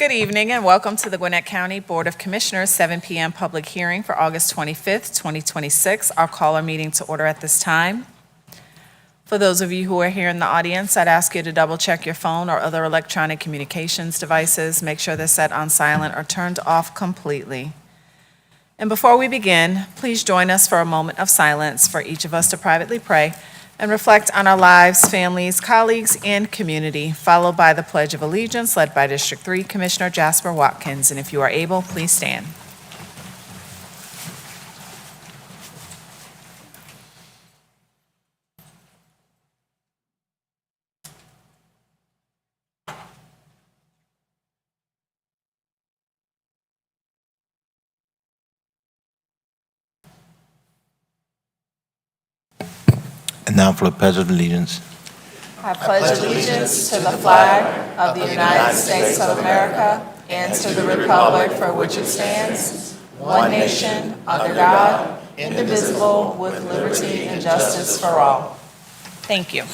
Good evening and welcome to the Gwinnett County Board of Commissioners 7 p.m. public hearing for August 25th, 2026. I'll call our meeting to order at this time. For those of you who are here in the audience, I'd ask you to double check your phone or other electronic communications devices. Make sure they're set on silent or turned off completely. And before we begin, please join us for a moment of silence for each of us to privately pray and reflect on our lives, families, colleagues, and community, followed by the Pledge of Allegiance led by District 3 Commissioner Jasper Watkins. And if you are able, please stand. And now for the Pledge of Allegiance. I pledge allegiance to the flag of the United States of America and to the republic for which it stands, one nation, under God, indivisible, with liberty and justice for all. Thank you.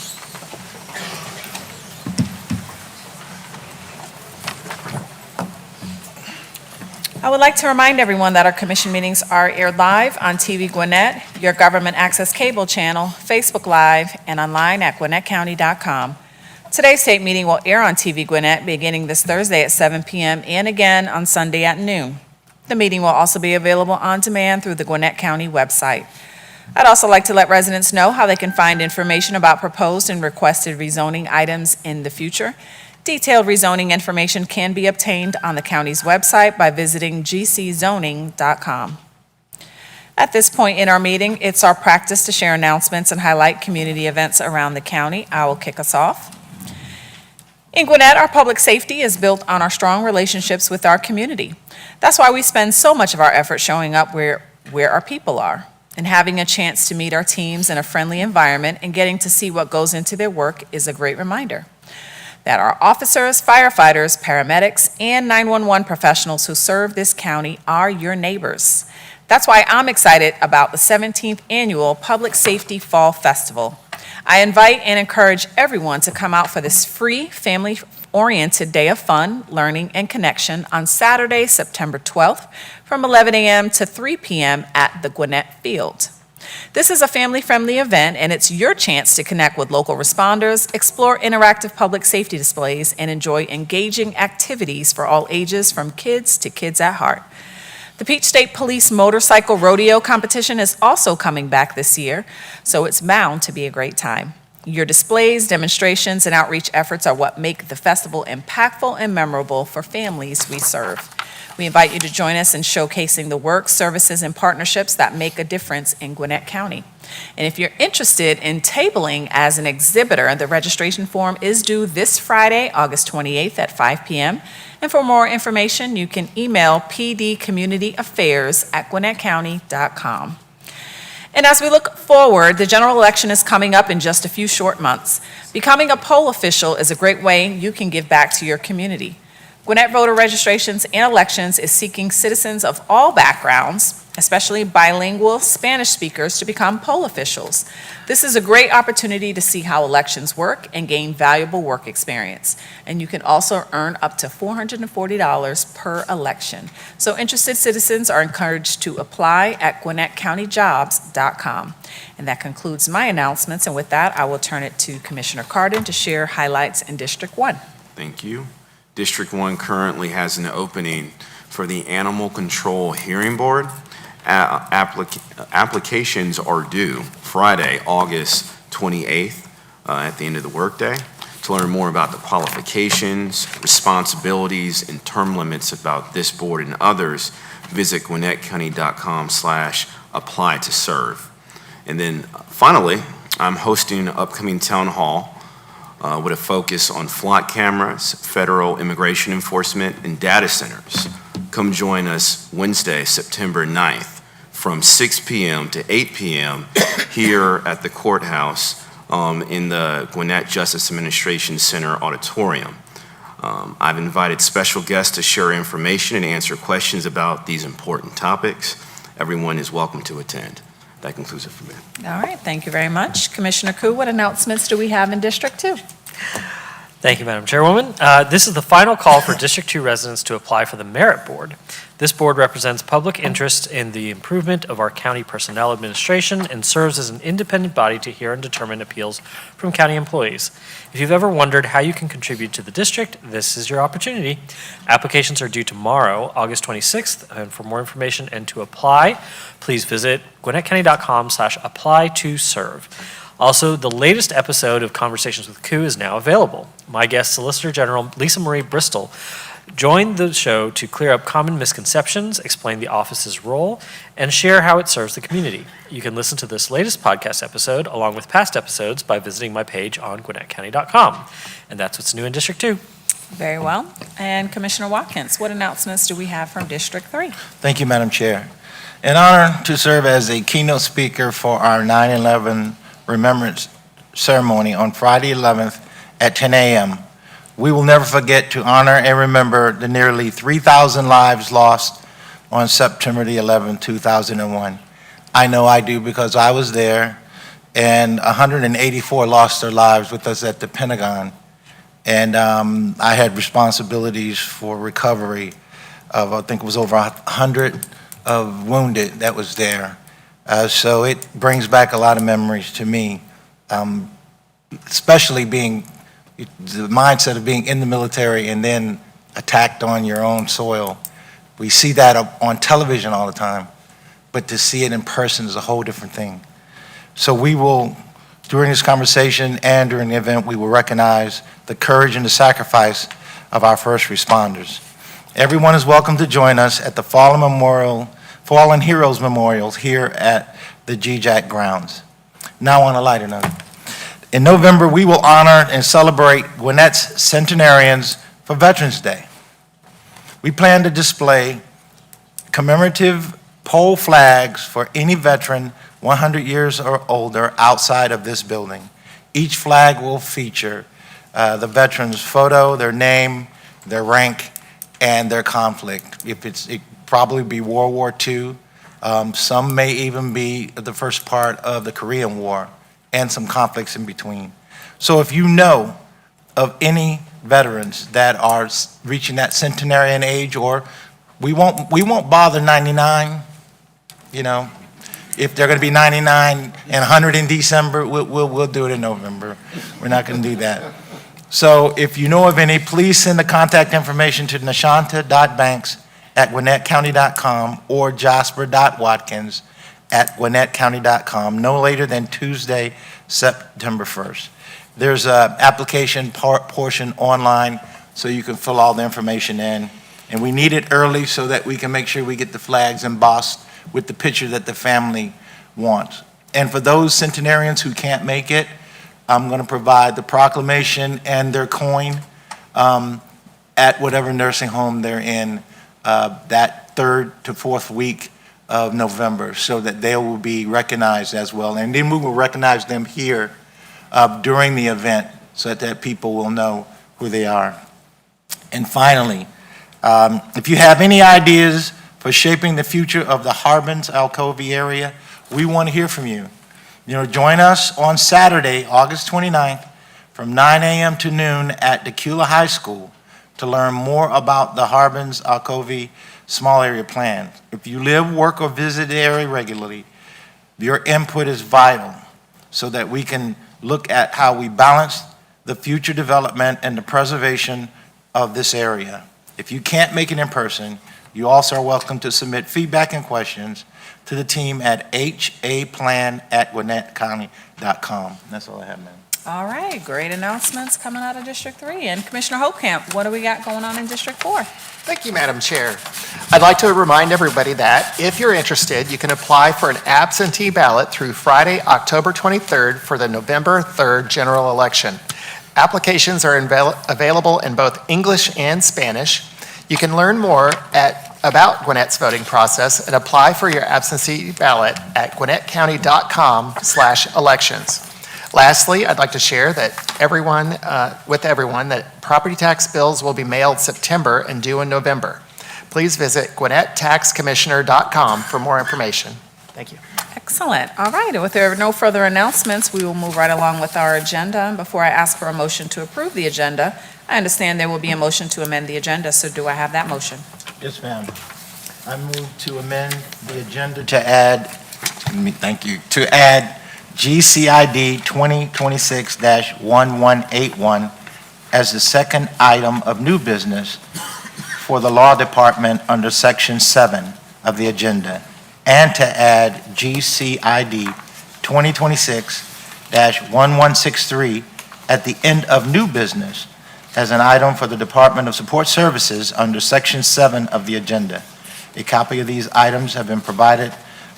I would like to remind everyone that our commission meetings are aired live on TV Gwinnett, your government access cable channel, Facebook Live, and online at gwinnettcounty.com. Today's state meeting will air on TV Gwinnett beginning this Thursday at 7 p.m. and again on Sunday at noon. The meeting will also be available on demand through the Gwinnett County website. I'd also like to let residents know how they can find information about proposed and requested rezoning items in the future. Detailed rezoning information can be obtained on the county's website by visiting gczoning.com. At this point in our meeting, it's our practice to share announcements and highlight community events around the county. I will kick us off. In Gwinnett, our public safety is built on our strong relationships with our community. That's why we spend so much of our effort showing up where our people are and having a chance to meet our teams in a friendly environment and getting to see what goes into their work is a great reminder that our officers, firefighters, paramedics, and 911 professionals who serve this county are your neighbors. That's why I'm excited about the 17th Annual Public Safety Fall Festival. I invite and encourage everyone to come out for this free, family-oriented day of fun, learning, and connection on Saturday, September 12th from 11 a.m. to 3 p.m. at the Gwinnett Field. This is a family-friendly event, and it's your chance to connect with local responders, explore interactive public safety displays, and enjoy engaging activities for all ages, from kids to kids at heart. The Peach State Police Motorcycle Rodeo Competition is also coming back this year, so it's bound to be a great time. Your displays, demonstrations, and outreach efforts are what make the festival impactful and memorable for families we serve. We invite you to join us in showcasing the work, services, and partnerships that make a difference in Gwinnett County. And if you're interested in tabling as an exhibitor, the registration form is due this Friday, August 28th at 5 p.m. And for more information, you can email pdcommunityaffairs@gwinnettcounty.com. And as we look forward, the general election is coming up in just a few short months. Becoming a poll official is a great way you can give back to your community. Gwinnett Voter Registrations and Elections is seeking citizens of all backgrounds, especially bilingual Spanish speakers, to become poll officials. This is a great opportunity to see how elections work and gain valuable work experience. And you can also earn up to $440 per election. So interested citizens are encouraged to apply at gwinnettcountyjobs.com. And that concludes my announcements. And with that, I will turn it to Commissioner Cardin to share highlights in District 1. Thank you. District 1 currently has an opening for the Animal Control Hearing Board. Applications are due Friday, August 28th at the end of the workday. To learn more about the qualifications, responsibilities, and term limits about this board and others, visit gwinnettcounty.com/apply to serve. And then finally, I'm hosting an upcoming town hall with a focus on flock cameras, federal immigration enforcement, and data centers. Come join us Wednesday, September 9th from 6 p.m. to 8 p.m. here at the courthouse in the Gwinnett Justice Administration Center auditorium. I've invited special guests to share information and answer questions about these important topics. Everyone is welcome to attend. That concludes it for me. All right, thank you very much. Commissioner Koo, what announcements do we have in District 2? Thank you, Madam Chairwoman. This is the final call for District 2 residents to apply for the Merit Board. This board represents public interest in the improvement of our county personnel administration and serves as an independent body to hear and determine appeals from county employees. If you've ever wondered how you can contribute to the district, this is your opportunity. Applications are due tomorrow, August 26th, and for more information and to apply, please visit GwinnettCounty.com/apply-to-serve. Also, the latest episode of Conversations with Koo is now available. My guest, Solicitor General Lisa Marie Bristol, joined the show to clear up common misconceptions, explain the office's role, and share how it serves the community. You can listen to this latest podcast episode along with past episodes by visiting my page on GwinnettCounty.com. And that's what's new in District 2. Very well. And Commissioner Watkins, what announcements do we have from District 3? Thank you, Madam Chair. An honor to serve as a keynote speaker for our 9/11 Remembrance Ceremony on Friday 11th at 10 a.m. We will never forget to honor and remember the nearly 3,000 lives lost on September the 11th, 2001. I know I do because I was there, and 184 lost their lives with us at the Pentagon. And I had responsibilities for recovery of, I think it was over 100 of wounded that was there. So it brings back a lot of memories to me, especially being the mindset of being in the military and then attacked on your own soil. We see that on television all the time, but to see it in person is a whole different thing. So we will, during this conversation and during the event, we will recognize the courage and the sacrifice of our first responders. Everyone is welcome to join us at the Fallen Heroes Memorials here at the GJAC grounds. Now on a lighter note. In November, we will honor and celebrate Gwinnett's centenarians for Veterans Day. We plan to display commemorative pole flags for any veteran 100 years or older outside of this building. Each flag will feature the veteran's photo, their name, their rank, and their conflict. It probably be World War II. Some may even be the first part of the Korean War and some conflicts in between. So if you know of any veterans that are reaching that centenarian age, or we won't bother 99, you know, if they're going to be 99 and 100 in December, we'll do it in November. We're not going to do that. So if you know of any, please send the contact information to nashanta.banks@GwinnettCounty.com or jasper.watkins@GwinnettCounty.com no later than Tuesday, September 1st. There's an application portion online so you can fill all the information in. And we need it early so that we can make sure we get the flags embossed with the picture that the family wants. And for those centenarians who can't make it, I'm going to provide the proclamation and their coin at whatever nursing home they're in that 3rd to 4th week of November, so that they will be recognized as well. And then we will recognize them here during the event so that people will know who they are. And finally, if you have any ideas for shaping the future of the Harbins-Alcovy area, we want to hear from you. You know, join us on Saturday, August 29th, from 9 a.m. to noon at Decula High School to learn more about the Harbins-Alcovy Small Area Plan. If you live, work, or visit the area regularly, your input is vital so that we can look at how we balance the future development and the preservation of this area. If you can't make it in person, you also are welcome to submit feedback and questions to the team at haplan@GwinnettCounty.com. That's all I have, ma'am. All right, great announcements coming out of District 3. And Commissioner Hopecamp, what do we got going on in District 4? Thank you, Madam Chair. I'd like to remind everybody that if you're interested, you can apply for an absentee ballot through Friday, October 23rd for the November 3rd general election. Applications are available in both English and Spanish. You can learn more about Gwinnett's voting process and apply for your absentee ballot at GwinnettCounty.com/elections. Lastly, I'd like to share that with everyone that property tax bills will be mailed September and due in November. Please visit GwinnettTaxCommissioner.com for more information. Thank you. Excellent. All right, and if there are no further announcements, we will move right along with our agenda. And before I ask for a motion to approve the agenda, I understand there will be a motion to amend the agenda, so do I have that motion? Yes, ma'am. I move to amend the agenda to add, to add GCID 2026-1181 as the second item of new business for the Law Department under Section 7 of the agenda, and to add GCID 2026-1163 at the end of new business as an item for the Department of Support Services under Section 7 of the agenda. A copy of these items have been provided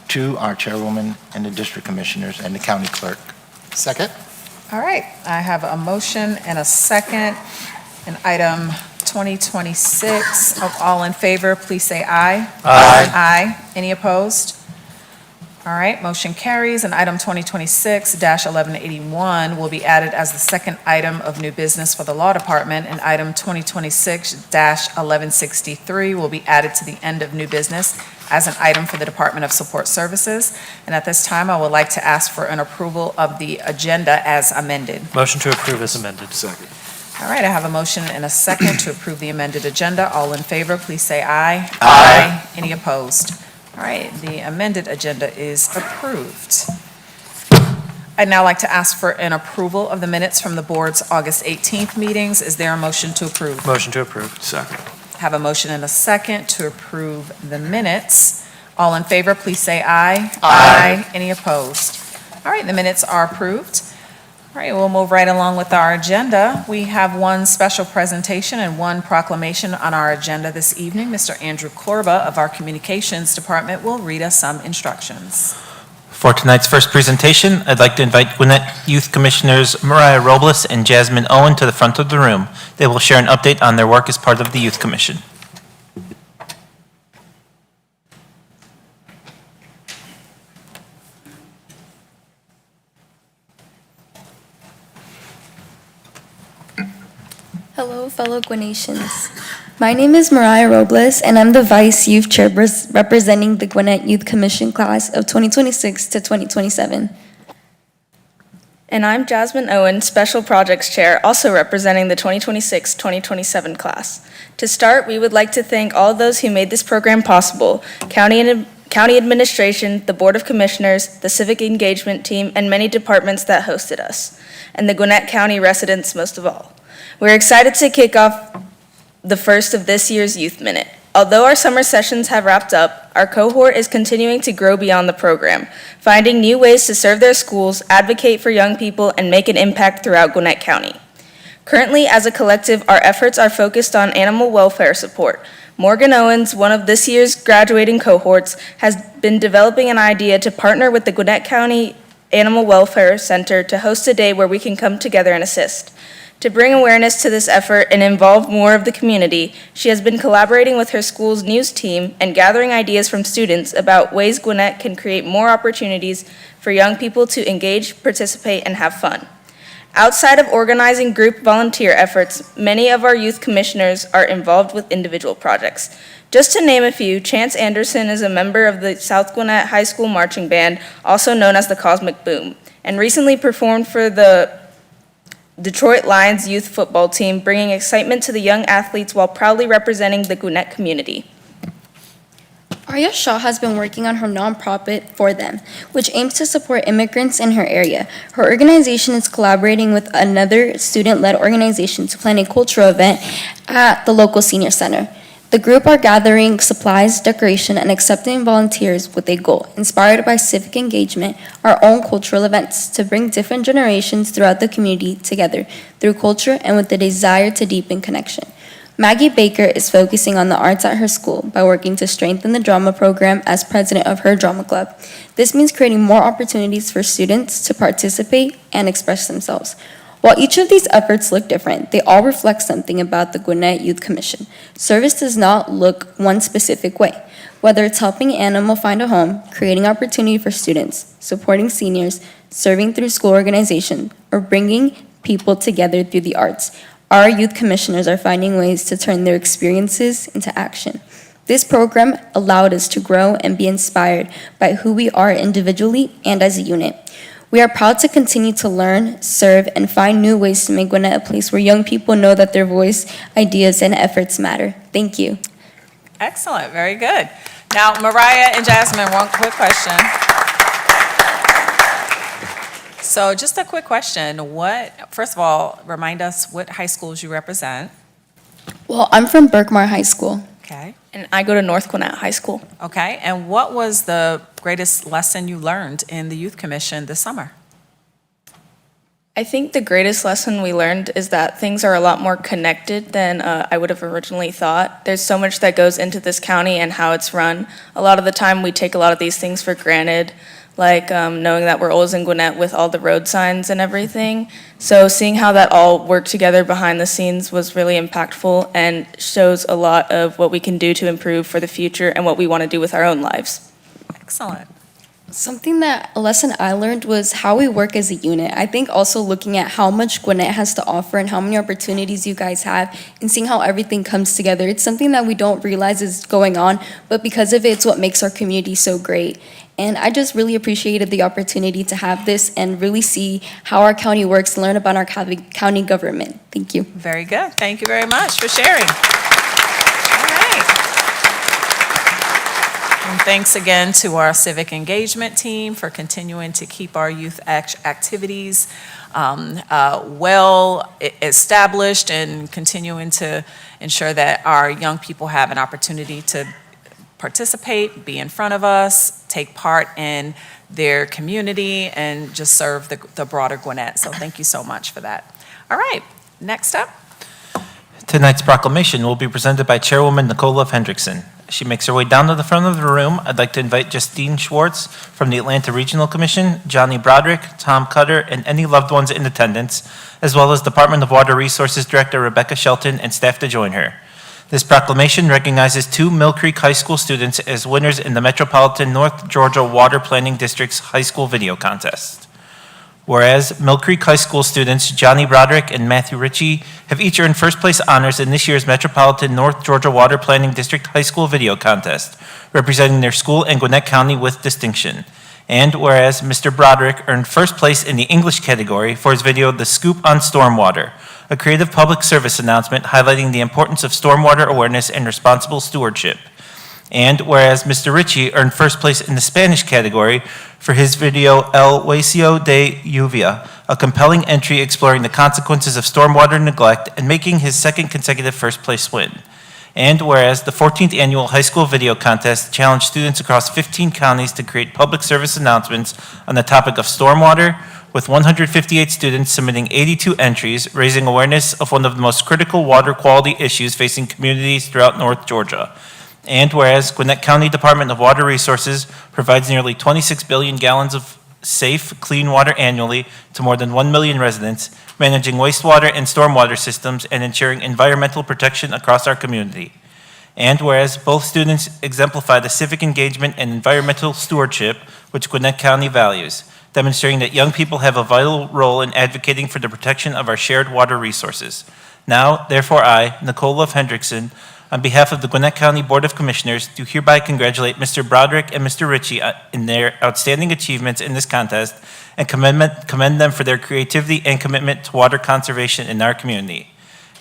to our chairwoman and the district commissioners and the county clerk. Second? All right, I have a motion and a second. And item 2026, all in favor, please say aye. Aye. Aye. Any opposed? All right, motion carries, and item 2026-1181 will be added as the second item of new business for the Law Department, and item 2026-1163 will be added to the end of new business as an item for the Department of Support Services. And at this time, I would like to ask for an approval of the agenda as amended. Motion to approve as amended. Second. All right, I have a motion and a second to approve the amended agenda. All in favor, please say aye. Aye. Any opposed? All right, the amended agenda is approved. I'd now like to ask for an approval of the minutes from the board's August 18th meetings. Is there a motion to approve? Motion to approve. Second. Have a motion and a second to approve the minutes. All in favor, please say aye. Aye. Any opposed? All right, the minutes are approved. All right, we'll move right along with our agenda. We have one special presentation and one proclamation on our agenda this evening. Mr. Andrew Korba of our Communications Department will read us some instructions. For tonight's first presentation, I'd like to invite Gwinnett Youth Commissioners Mariah Robles and Jasmine Owen to the front of the room. They will share an update on their work as part of the Youth Commission. Hello, fellow Gwinnetians. My name is Mariah Robles, and I'm the Vice Youth Chair representing the Gwinnett Youth Commission class of 2026 to 2027. And I'm Jasmine Owen, Special Projects Chair, also representing the 2026-2027 class. To start, we would like to thank all those who made this program possible: County Administration, the Board of Commissioners, the Civic Engagement Team, and many departments that hosted us, and the Gwinnett County residents most of all. We're excited to kick off the first of this year's Youth Minute. Although our summer sessions have wrapped up, our cohort is continuing to grow beyond the program, finding new ways to serve their schools, advocate for young people, and make an impact throughout Gwinnett County. Currently, as a collective, our efforts are focused on animal welfare support. Morgan Owens, one of this year's graduating cohorts, has been developing an idea to partner with the Gwinnett County Animal Welfare Center to host a day where we can come together and assist. To bring awareness to this effort and involve more of the community, she has been collaborating with her school's news team and gathering ideas from students about ways Gwinnett can create more opportunities for young people to engage, participate, and have fun. Outside of organizing group volunteer efforts, many of our youth commissioners are involved with individual projects. Just to name a few, Chance Anderson is a member of the South Gwinnett High School Marching Band, also known as the Cosmic Boom, and recently performed for the Detroit Lions youth football team, bringing excitement to the young athletes while proudly representing the Gwinnett community. Arya Shaw has been working on her nonprofit For Them, which aims to support immigrants in her area. Her organization is collaborating with another student-led organization to plan a cultural event at the local senior center. The group are gathering supplies, decoration, and accepting volunteers with a goal, inspired by civic engagement, our own cultural events, to bring different generations throughout the community together through culture and with the desire to deepen connection. Maggie Baker is focusing on the arts at her school by working to strengthen the drama program as president of her drama club. This means creating more opportunities for students to participate and express themselves. While each of these efforts look different, they all reflect something about the Gwinnett Youth Commission. Service does not look one specific way. Whether it's helping an animal find a home, creating opportunity for students, supporting seniors, serving through school organization, or bringing people together through the arts, our youth commissioners are finding ways to turn their experiences into action. This program allowed us to grow and be inspired by who we are individually and as a unit. We are proud to continue to learn, serve, and find new ways to make Gwinnett a place where young people know that their voice, ideas, and efforts matter. Thank you. Excellent, very good. Now, Mariah and Jasmine, one quick question. So just a quick question. First of all, remind us what high schools you represent. Well, I'm from Berkmar High School. Okay. And I go to North Gwinnett High School. Okay, and what was the greatest lesson you learned in the Youth Commission this summer? I think the greatest lesson we learned is that things are a lot more connected than I would have originally thought. There's so much that goes into this county and how it's run. A lot of the time, we take a lot of these things for granted, like knowing that we're always in Gwinnett with all the road signs and everything. So seeing how that all worked together behind the scenes was really impactful and shows a lot of what we can do to improve for the future and what we want to do with our own lives. Excellent. A lesson I learned was how we work as a unit. I think also looking at how much Gwinnett has to offer and how many opportunities you guys have and seeing how everything comes together. It's something that we don't realize is going on, but because of it, it's what makes our community so great. And I just really appreciated the opportunity to have this and really see how our county works, learn about our county government. Thank you. Very good. Thank you very much for sharing. All right. And thanks again to our civic engagement team for continuing to keep our youth activities well established and continuing to ensure that our young people have an opportunity to participate, be in front of us, take part in their community, and just serve the broader Gwinnett. So thank you so much for that. All right, next up. Tonight's proclamation will be presented by Chairwoman Nicole Love Hendrickson. She makes her way down to the front of the room. I'd like to invite Justine Schwartz from the Atlanta Regional Commission, Johnny Broderick, Tom Cutter, and any loved ones in attendance, as well as Department of Water Resources Director Rebecca Shelton and staff to join her. This proclamation recognizes 2 Mill Creek High School students as winners in the Metropolitan North Georgia Water Planning District's High School Video Contest. Whereas Mill Creek High School students Johnny Broderick and Matthew Ritchie have each earned first place honors in this year's Metropolitan North Georgia Water Planning District High School Video Contest, representing their school and Gwinnett County with distinction. And whereas Mr. Broderick earned first place in the English category for his video, The Scoop on Stormwater, a creative public service announcement highlighting the importance of stormwater awareness and responsible stewardship. And whereas Mr. Ritchie earned first place in the Spanish category for his video El Hueso de Lluvia, a compelling entry exploring the consequences of stormwater neglect and making his second consecutive first place win. And whereas the 14th Annual High School Video Contest challenged students across 15 counties to create public service announcements on the topic of stormwater, with 158 students submitting 82 entries, raising awareness of one of the most critical water quality issues facing communities throughout North Georgia. And whereas Gwinnett County Department of Water Resources provides nearly 26 billion gallons of safe, clean water annually to more than 1 million residents, managing wastewater and stormwater systems and ensuring environmental protection across our community. And whereas both students exemplify the civic engagement and environmental stewardship which Gwinnett County values, demonstrating that young people have a vital role in advocating for the protection of our shared water resources. Now, therefore, I, Nicole Love Hendrickson, on behalf of the Gwinnett County Board of Commissioners, do hereby congratulate Mr. Broderick and Mr. Ritchie in their outstanding achievements in this contest and commend them for their creativity and commitment to water conservation in our community.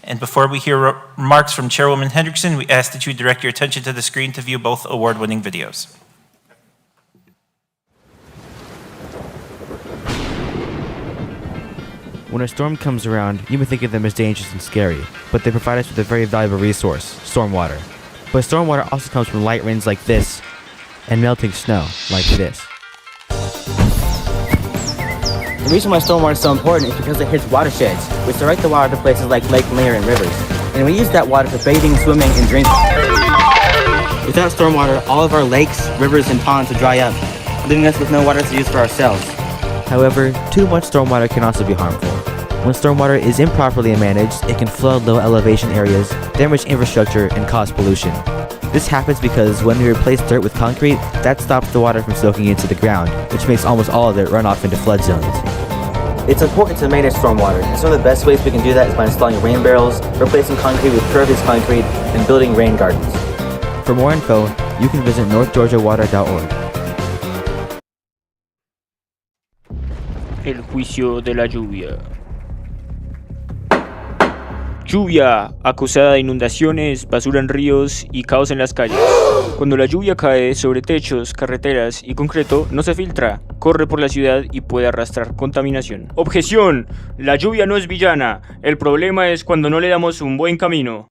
And before we hear remarks from Chairwoman Hendrickson, we ask that you direct your attention to the screen to view both award-winning videos. When a storm comes around, you may think of them as dangerous and scary, but they provide us with a very valuable resource, stormwater. But stormwater also comes from light rains like this, and melting snow like this. The reason why stormwater is so important is because it hits watersheds, which direct the water to places like Lake Lanier and rivers. And we use that water for bathing, swimming, and drinking. Without stormwater, all of our lakes, rivers, and ponds would dry up, leaving us with no water to use for ourselves. However, too much stormwater can also be harmful. When stormwater is improperly managed, it can flood low elevation areas, damage infrastructure, and cause pollution. This happens because when we replace dirt with concrete, that stops the water from soaking into the ground, which makes almost all of it run off into flood zones. It's important to manage stormwater, and some of the best ways we can do that is by installing rain barrels, replacing concrete with pervious concrete, and building rain gardens. For more info, you can visit northgeorgiawater.org. El juicio de la lluvia. Lluvia, acusada de inundaciones, basura en ríos y caos en las calles. Cuando la lluvia cae sobre techos, carreteras y concreto, no se filtra, corre por la ciudad y puede arrastrar contaminación. Objeción, la lluvia no es villana, el problema es cuando no le damos un buen camino.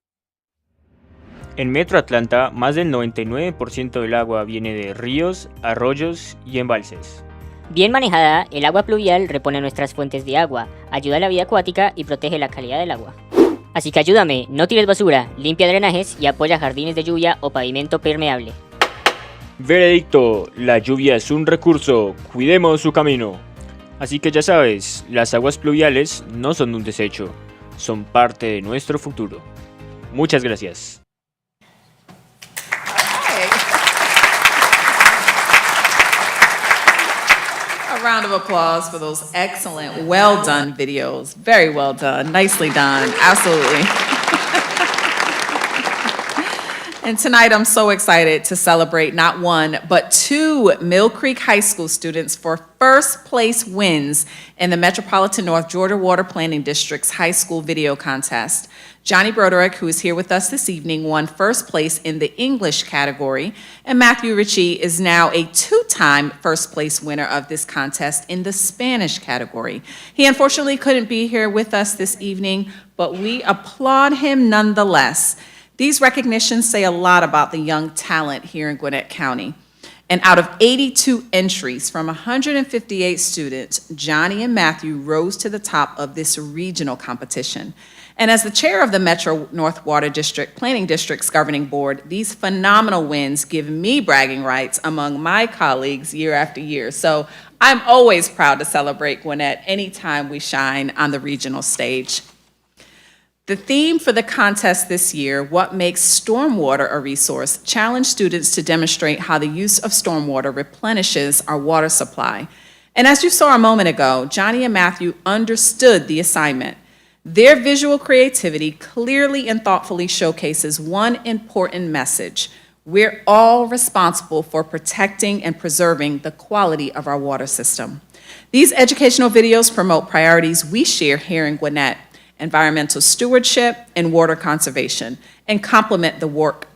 En Metro Atlanta, más del 99% del agua viene de ríos, arroyos y embalses. Bien manejada, el agua pluvial repone nuestras fuentes de agua, ayuda a la vida acuática y protege la calidad del agua. Así que ayúdame, no tires basura, limpia drenajes y apoya jardines de lluvia o pavimento permeable. Veredicto, la lluvia es un recurso, cuidemos su camino. Así que ya sabes, las aguas pluviales no son un desecho, son parte de nuestro futuro. Muchas gracias. A round of applause for those excellent, well done videos. Very well done, nicely done, absolutely. And tonight I'm so excited to celebrate not one, but two Mill Creek High School students for first place wins in the Metropolitan North Georgia Water Planning District's high school video contest. Johnny Broderick, who is here with us this evening, won first place in the English category, and Matthew Ritchie is now a two-time first place winner of this contest in the Spanish category. He unfortunately couldn't be here with us this evening, but we applaud him nonetheless. These recognitions say a lot about the young talent here in Gwinnett County. And out of 82 entries from 158 students, Johnny and Matthew rose to the top of this regional competition. And as the chair of the Metro North Water District Planning District's governing board, these phenomenal wins give me bragging rights among my colleagues year after year. So I'm always proud to celebrate Gwinnett anytime we shine on the regional stage. The theme for the contest this year, What Makes Stormwater a Resource, challenged students to demonstrate how the use of stormwater replenishes our water supply. And as you saw a moment ago, Johnny and Matthew understood the assignment. Their visual creativity clearly and thoughtfully showcases one important message. We're all responsible for protecting and preserving the quality of our water system. These educational videos promote priorities we share here in Gwinnett: environmental stewardship and water conservation, and complement the work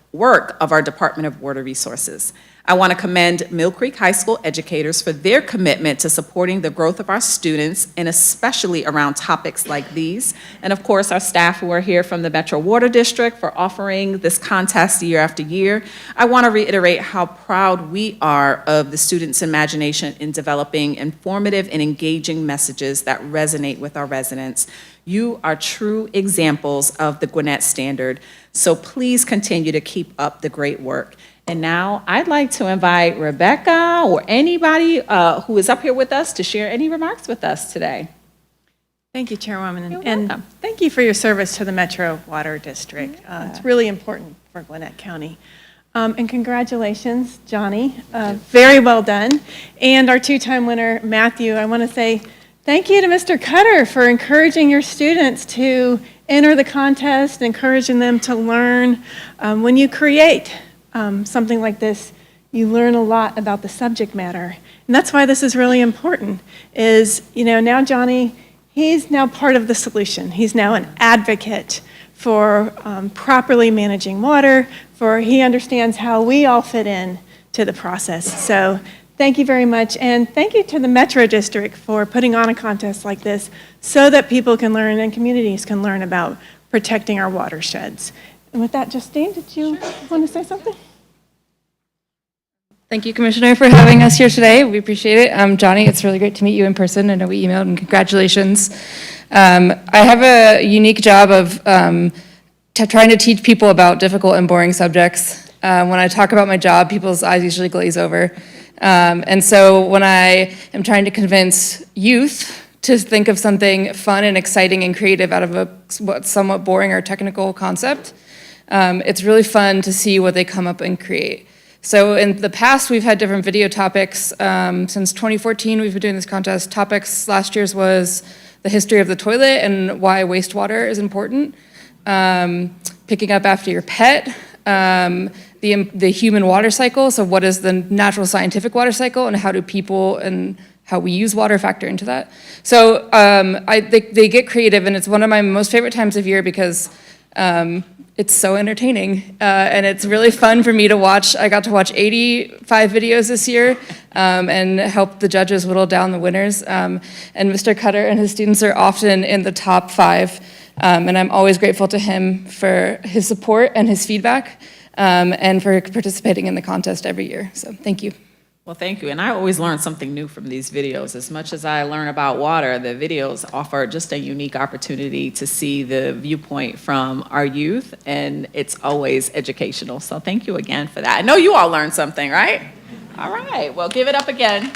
of our Department of Water Resources. I want to commend Mill Creek High School educators for their commitment to supporting the growth of our students, and especially around topics like these. And of course, our staff who are here from the Metro Water District for offering this contest year after year. I want to reiterate how proud we are of the students' imagination in developing informative and engaging messages that resonate with our residents. You are true examples of the Gwinnett Standard, so please continue to keep up the great work. And now I'd like to invite Rebecca or anybody who is up here with us to share any remarks with us today. Thank you, Chairwoman, You're and welcome. thank you for your service to the Metro Water District. It's really important for Gwinnett County. And congratulations, Johnny. Very well done. And our two-time winner, Matthew. I want to say thank you to Mr. Cutter for encouraging your students to enter the contest, encouraging them to learn. When you create something like this, you learn a lot about the subject matter. And that's why this is really important, is, now Johnny, he's now part of the solution. He's now an advocate for properly managing water, for he understands how we all fit in to the process. So thank you very much, and thank you to the Metro District for putting on a contest like this so that people can learn and communities can learn about protecting our watersheds. And with that, Justine, did you want to say something? Thank you, Commissioner, for having us here today. We appreciate it. Johnny, it's really great to meet you in person. I know we emailed, and congratulations. I have a unique job of trying to teach people about difficult and boring subjects. When I talk about my job, people's eyes usually glaze over. And so when I am trying to convince youth to think of something fun and exciting and creative out of a somewhat boring or technical concept, it's really fun to see what they come up and create. So in the past, we've had different video topics. Since 2014, we've been doing this contest. Topics last year's was the history of the toilet and why wastewater is important. Picking up after your pet. the human water cycle. So what is the natural scientific water cycle, and how do people and how we use water factor into that? So they get creative, and it's one of my most favorite times of year because it's so entertaining, and it's really fun for me to watch. I got to watch 85 videos this year and help the judges whittle down the winners. And Mr. Cutter and his students are often in the top 5, and I'm always grateful to him for his support and his feedback, and for participating in the contest every year. So thank you. Well, thank you. And I always learn something new from these videos. As much as I learn about water, the videos offer just a unique opportunity to see the viewpoint from our youth, and it's always educational. So thank you again for that. I know you all learned something, right? All right. Well, give it up again.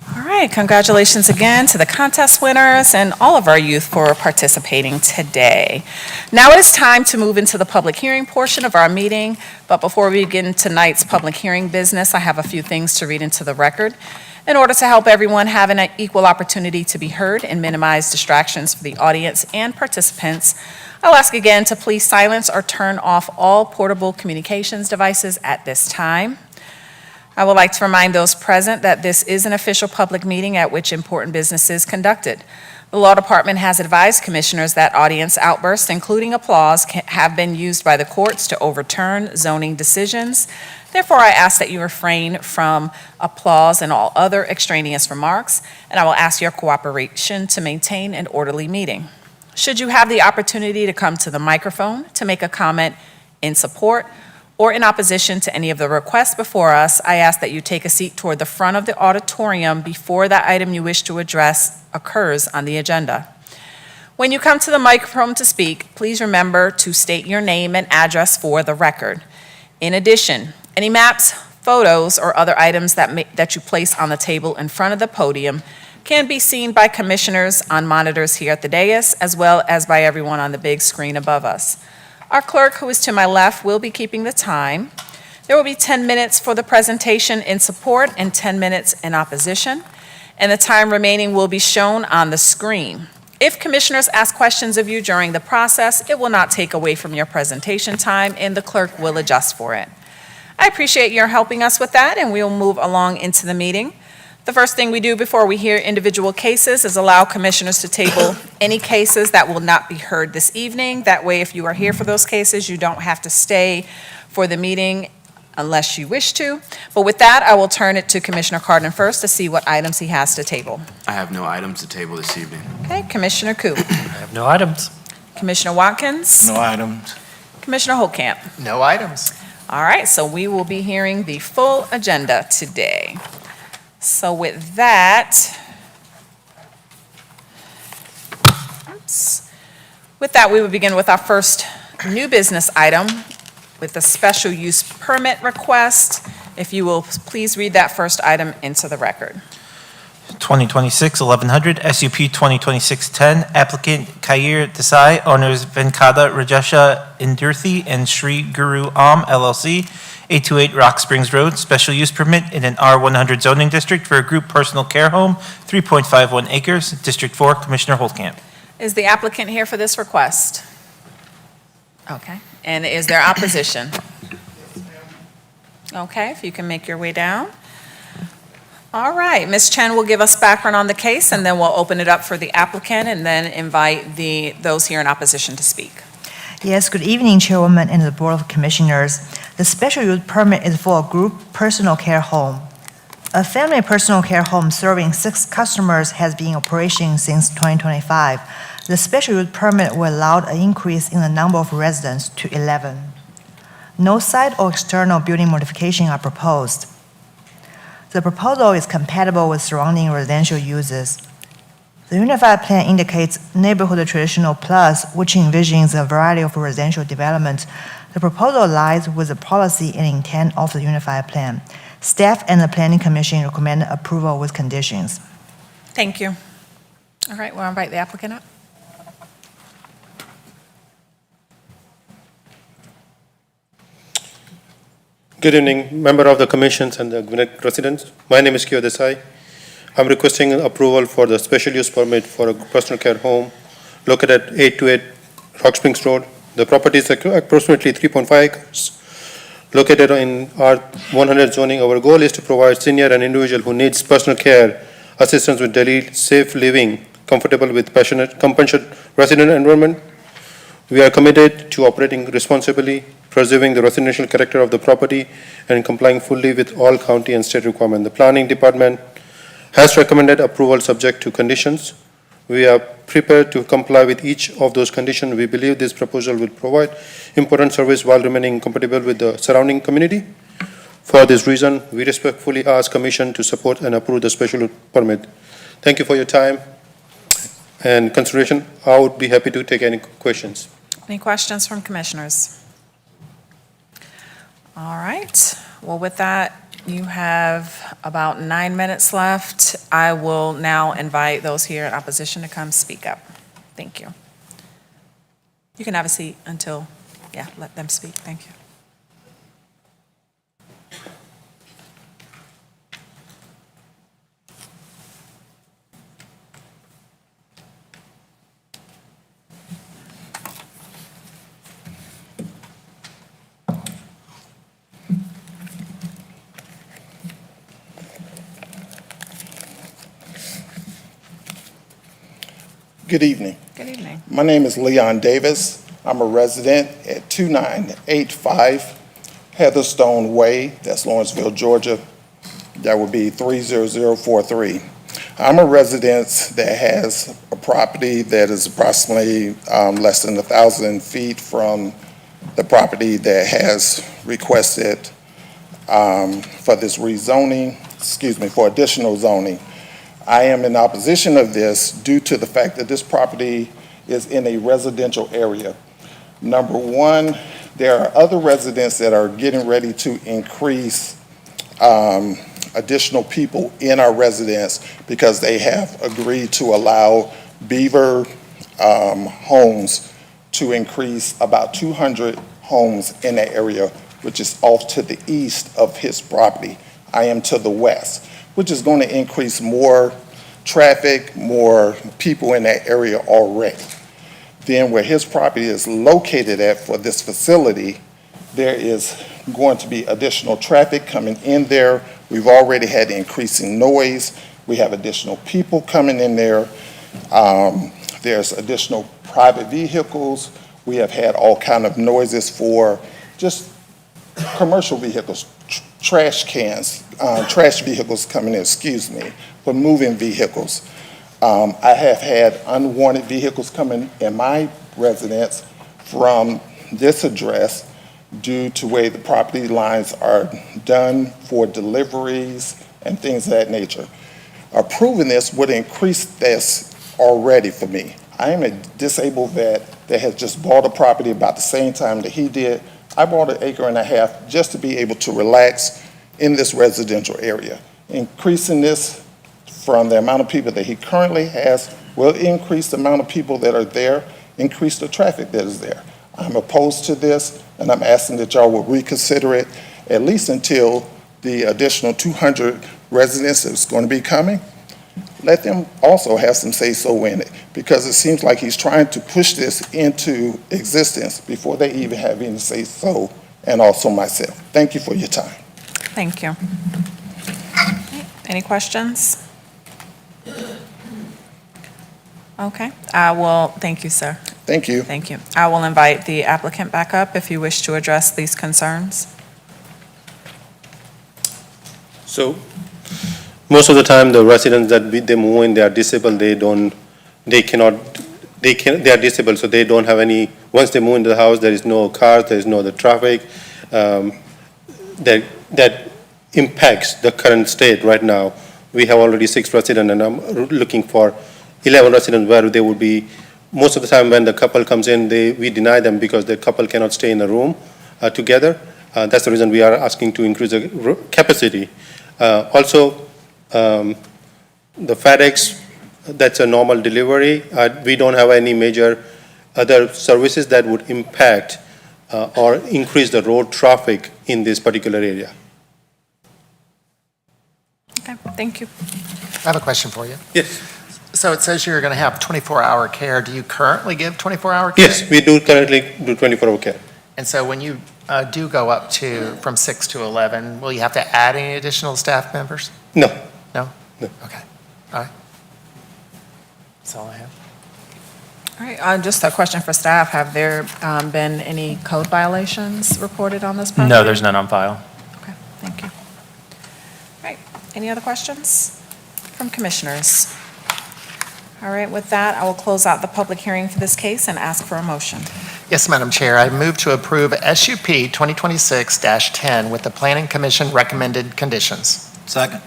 All right, congratulations again to the contest winners and all of our youth for participating today. Now it is time to move into the public hearing portion of our meeting, but before we begin tonight's public hearing business, I have a few things to read into the record. In order to help everyone have an equal opportunity to be heard and minimize distractions for the audience and participants, I'll ask again to please silence or turn off all portable communications devices at this time. I would like to remind those present that this is an official public meeting at which important business is conducted. The Law Department has advised commissioners that audience outbursts, including applause, have been used by the courts to overturn zoning decisions. Therefore, I ask that you refrain from applause and all other extraneous remarks, and I will ask your cooperation to maintain an orderly meeting. Should you have the opportunity to come to the microphone to make a comment in support or in opposition to any of the requests before us, I ask that you take a seat toward the front of the auditorium before the item you wish to address occurs on the agenda. When you come to the microphone to speak, please remember to state your name and address for the record. In addition, any maps, photos, or other items that you place on the table in front of the podium can be seen by commissioners on monitors here at the dais, as well as by everyone on the big screen above us. Our clerk, who is to my left, will be keeping the time. There will be 10 minutes for the presentation in support and 10 minutes in opposition, and the time remaining will be shown on the screen. If commissioners ask questions of you during the process, it will not take away from your presentation time, and the clerk will adjust for it. I appreciate your helping us with that, and we will move along into the meeting. The first thing we do before we hear individual cases is allow commissioners to table any cases that will not be heard this evening. That way, if you are here for those cases, you don't have to stay for the meeting unless you wish to. But with that, I will turn it to Commissioner Cardin first to see what items he has to table. I have no items to table this evening. Okay, Commissioner Koo. I have no items. Commissioner Watkins. No items. Commissioner Holtkamp. No items. All right, so we will be hearing the full agenda today. So with that, we will begin with our first new business item with the special use permit request. If you will please read that first item into the record. 2026-1100, SUP 2026-10, applicant Khair Desai, owners Venkata Rajesha Indurthi and Sri Guru Am LLC, 828 Rock Springs Road, special use permit in an R100 zoning district for a group personal care home, 3.51 acres, District 4, Commissioner Holtkamp. Is the applicant here for this request? Okay, and is there opposition? Okay, if you can make your way down. All right, Ms. Chen will give us background on the case, and then we'll open it up for the applicant and then invite those here in opposition to speak. Yes, good evening, Chairwoman and the Board of Commissioners. The special use permit is for a group personal care home. A family personal care home serving 6 customers has been in operation since 2025. The special use permit will allow an increase in the number of residents to 11. No site or external building modification are proposed. The proposal is compatible with surrounding residential uses. The Unified Plan indicates Neighborhood Traditional Plus, which envisions a variety of residential development. The proposal aligns with the policy and intent of the Unified Plan. Staff and the Planning Commission recommend approval with conditions. Thank you. All right, we'll invite the applicant up. Good evening, member of the commissions and the Gwinnett residents. My name is Kyo Desai. I'm requesting approval for the special use permit for a personal care home located at 828 Rock Springs Road. The property is approximately 3.5 acres. Located in R100 zoning, our goal is to provide senior and individual who needs personal care assistance with daily safe living, comfortable with compassionate resident environment. We are committed to operating responsibly, preserving the residential character of the property, and complying fully with all county and state requirements. The planning department has recommended approval subject to conditions. We are prepared to comply with each of those conditions. We believe this proposal will provide important service while remaining compatible with the surrounding community. For this reason, we respectfully ask Commission to support and approve the special permit. Thank you for your time and consideration. I would be happy to take any questions. Any questions from commissioners? All right. Well, with that, you have about 9 minutes left. I will now invite those here in opposition to come speak up. Thank you. You can have a seat until, let them speak. Thank you. Good evening. Good evening. My name is Leon Davis. I'm a resident at 2985 Heatherstone Way. That's Lawrenceville, Georgia. That would be 30043. I'm a resident that has a property that is approximately less than 1,000 feet from the property that has requested for this rezoning, for additional zoning. I am in opposition of this due to the fact that this property is in a residential area. Number one, there are other residents that are getting ready to increase additional people in our residence because they have agreed to allow Beaver homes to increase about 200 homes in that area, which is off to the east of his property. I am to the west, which is going to increase more traffic, more people in that area already. Then where his property is located at for this facility, there is going to be additional traffic coming in there. We've already had increasing noise. We have additional people coming in there. There's additional private vehicles. We have had all kind of noises for just commercial vehicles, trash cans, trash vehicles coming in, for moving vehicles. I have had unwanted vehicles coming in my residence from this address due to where the property lines are done for deliveries and things of that nature. Approving this would increase this already for me. I am a disabled vet that has just bought a property about the same time that he did. I bought an acre and a half just to be able to relax in this residential area. Increasing this from the amount of people that he currently has will increase the amount of people that are there, increase the traffic that is there. I'm opposed to this, and I'm asking that y'all will reconsider it, at least until the additional 200 residents that's going to be coming. Let them also have some say-so in it, because it seems like he's trying to push this into existence before they even have any say-so, and also myself. Thank you for your time. Thank you. Any questions? Okay, I will, thank you, sir. Thank you. Thank you. I will invite the applicant back up if you wish to address these concerns. So, most of the time, the residents that they move in, they are disabled, they are disabled, so they don't have any, once they move into the house, there is no cars, there is no other traffic, that impacts the current state right now. We have already 6 residents, and I'm looking for 11 residents where they would be, most of the time when the couple comes in, we deny them because the couple cannot stay in a room together. That's the reason we are asking to increase the capacity. Also, the FedEx, that's a normal delivery. We don't have any major other services that would impact or increase the road traffic in this particular area. Okay, thank you. I have a question for you. Yes. So it says you're going to have 24-hour care. Do you currently give 24-hour care? Yes, we do currently do 24-hour care. And so when you do go up from 6 to 11, will you have to add any additional staff members? No. No? No. Okay. All right. That's all I have. All right, just a question for staff. Have there been any code violations reported on this property? No, there's none on file. Okay, thank you. All right, any other questions from commissioners? All right, with that, I will close out the public hearing for this case and ask for a motion. Yes, Madam Chair. I move to approve SUP 2026-10 with the Planning Commission recommended conditions. Second.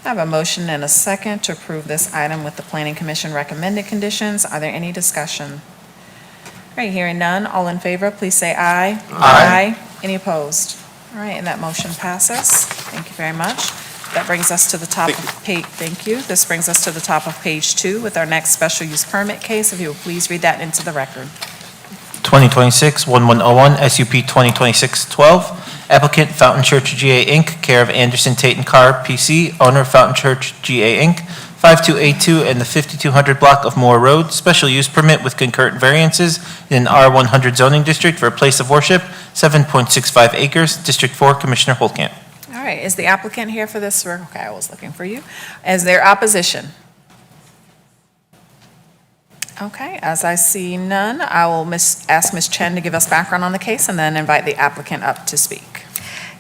I have a motion and a second to approve this item with the Planning Commission recommended conditions. Are there any discussion? All right, hearing none, all in favor, please say aye. Aye. Any opposed? All right, and that motion passes. Thank you very much. That brings us to the top of page, thank you. This brings us to the top of page 2 with our next special use permit case. If you will please read that into the record. 2026-1101, SUP 2026-12. Applicant Fountain Church GA Inc., care of Anderson Tate & Carr, PC, owner Fountain Church GA Inc., 5282 and the 5200 block of Moore Road, special use permit with concurrent variances in an R100 zoning district for a place of worship, 7.65 acres, District 4, Commissioner Holtkamp. All right, is the applicant here for this? Okay, I was looking for you. Is there opposition? Okay, as I see none, I will ask Ms. Chen to give us background on the case and then invite the applicant up to speak.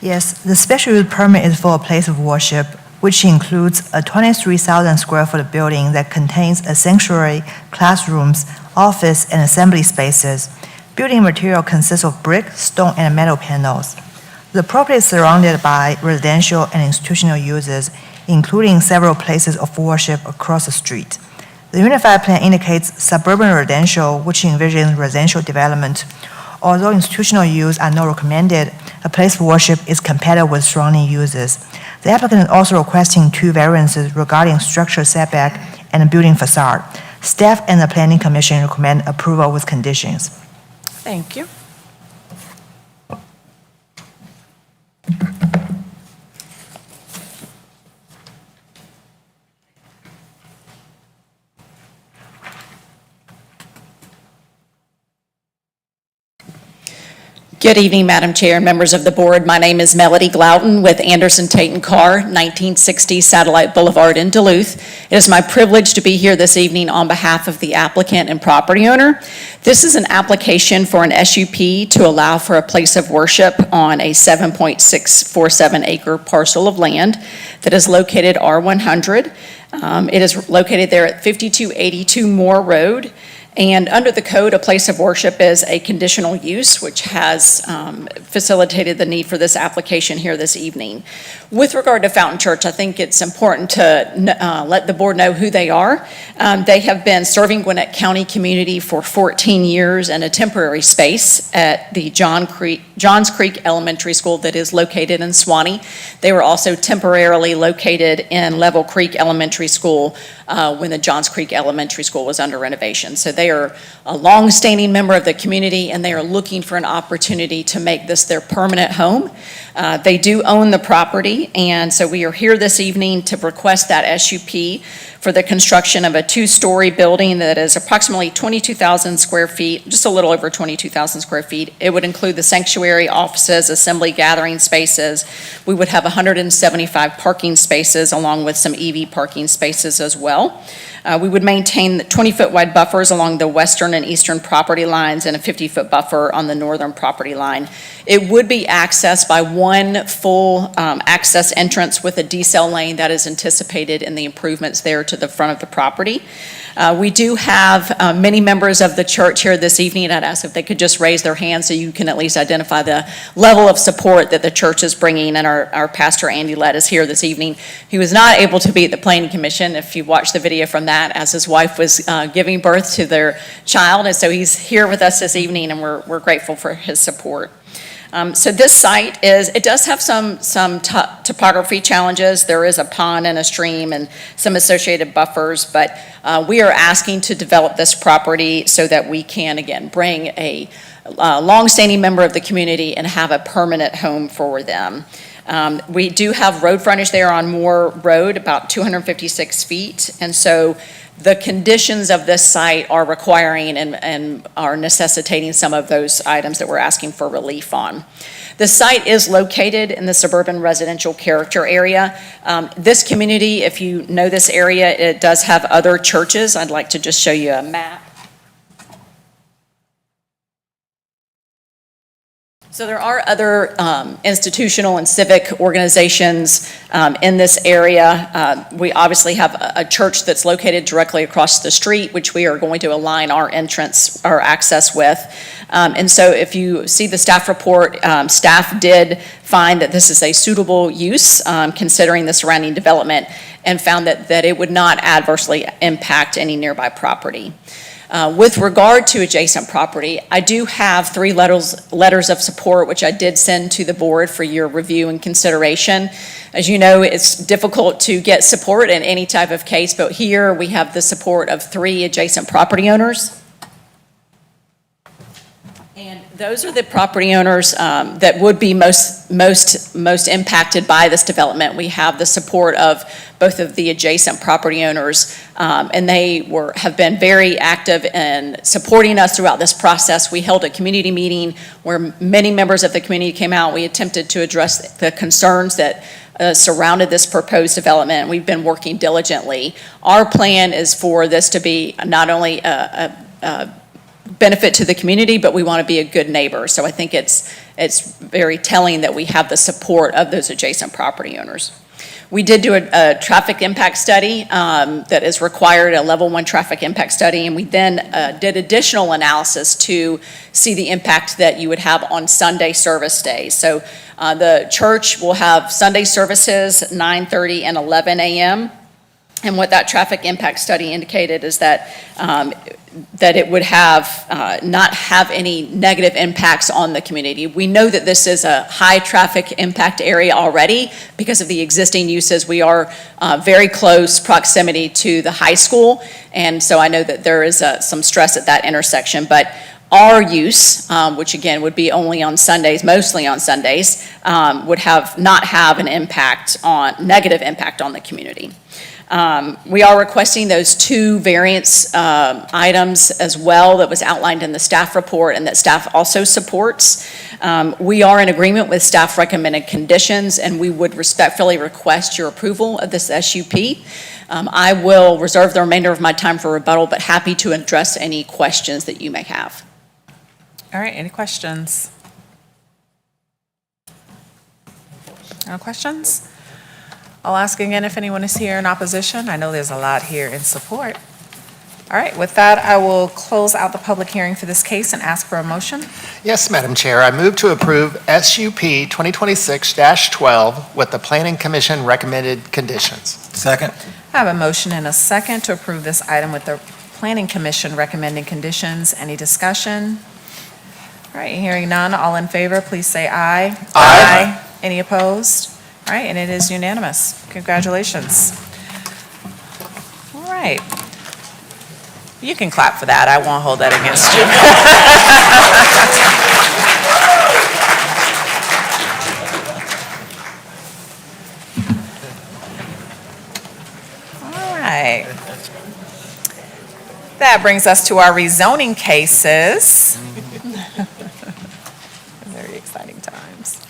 Yes, the special use permit is for a place of worship, which includes a 23,000 square foot building that contains a sanctuary, classrooms, office, and assembly spaces. Building material consists of brick, stone, and metal panels. The property is surrounded by residential and institutional uses, including several places of worship across the street. The Unified Plan indicates suburban residential, which envisions residential development. Although institutional use are not recommended, a place of worship is compatible with surrounding uses. The applicant is also requesting 2 variances regarding structure setback and building facade. Staff and the Planning Commission recommend approval with conditions. Thank you. Good evening, Madam Chair and members of the board. My name is Melody Glauton with Anderson Tate & Carr, 1960 Satellite Boulevard in Duluth. It is my privilege to be here this evening on behalf of the applicant and property owner. This is an application for an SUP to allow for a place of worship on a 7.647 acre parcel of land that is located R100. It is located there at 5282 Moore Road. And under the code, a place of worship is a conditional use, which has facilitated the need for this application here this evening. With regard to Fountain Church, I think it's important to let the board know who they are. They have been serving Gwinnett County community for 14 years in a temporary space at the Johns Creek Elementary School that is located in Swanee. They were also temporarily located in Level Creek Elementary School when the Johns Creek Elementary School was under renovation. So they They are a long-standing member of the community, and they are looking for an opportunity to make this their permanent home. They do own the property, and so we are here this evening to request that SUP for the construction of a two-story building that is approximately 22,000 square feet, just a little over 22,000 square feet. It would include the sanctuary, offices, assembly gathering spaces. We would have 175 parking spaces along with some EV parking spaces as well. We would maintain the 20-foot wide buffers along the western and eastern property lines and a 50-foot buffer on the northern property line. It would be accessed by one full access entrance with a decel lane that is anticipated in the improvements there to the front of the property. We do have many members of the church here this evening, and I'd ask if they could just raise their hands so you can at least identify the level of support that the church is bringing. And our pastor, Andy Lett, is here this evening. He was not able to be at the Planning Commission, if you watched the video from that, as his wife was giving birth to their child. And so he's here with us this evening, and we're grateful for his support. So this site it does have some topography challenges. There is a pond and a stream and some associated buffers, but we are asking to develop this property so that we can, again, bring a longstanding member of the community and have a permanent home for them. We do have road frontage there on Moore Road, about 256 feet, and so the conditions of this site are requiring and are necessitating some of those items that we're asking for relief on. The site is located in the suburban residential character area. This community, if you know this area, it does have other churches. I'd like to just show you a map. So there are other institutional and civic organizations in this area. We obviously have a church that's located directly across the street, which we are going to align our access with. And so if you see the staff report, staff did find that this is a suitable use considering the surrounding development, and found that it would not adversely impact any nearby property. With regard to adjacent property, I do have 3 letters of support, which I did send to the board for your review and consideration. As you know, it's difficult to get support in any type of case, but here we have the support of 3 adjacent property owners. And those are the property owners that would be most impacted by this development. We have the support of both of the adjacent property owners, and they have been very active in supporting us throughout this process. We held a community meeting where many members of the community came out. We attempted to address the concerns that surrounded this proposed development. We've been working diligently. Our plan is for this to be not only a benefit to the community, but we want to be a good neighbor. So I think it's very telling that we have the support of those adjacent property owners. We did do a traffic impact study that is required, a level 1 traffic impact study, and we then did additional analysis to see the impact that you would have on Sunday service days. So the church will have Sunday services 9:30 and 11 a.m. And what that traffic impact study indicated is that it would not have any negative impacts on the community. We know that this is a high traffic impact area already because of the existing uses. We are very close proximity to the high school, and so I know that there is some stress at that intersection. But our use, which again would be only on Sundays, mostly on Sundays, would not have an negative impact on the community. We are requesting those 2 variance items as well that was outlined in the staff report and that staff also supports. We are in agreement with staff recommended conditions, and we would respectfully request your approval of this SUP. I will reserve the remainder of my time for rebuttal, but happy to address any questions that you may have. All right, any questions? No questions? I'll ask again if anyone is here in opposition. I know there's a lot here in support. All right, with that, I will close out the public hearing for this case and ask for a motion. Yes, Madam Chair, I move to approve SUP 2026-12 with the Planning Commission recommended conditions. Second. I have a motion and a second to approve this item with the Planning Commission recommending conditions. Any discussion? All right, hearing none, all in favor, please say aye. Aye. Any opposed? All right, and it is unanimous. Congratulations. All right. You can clap for that. I won't hold that against you. All right. That brings us to our rezoning cases. Very exciting times.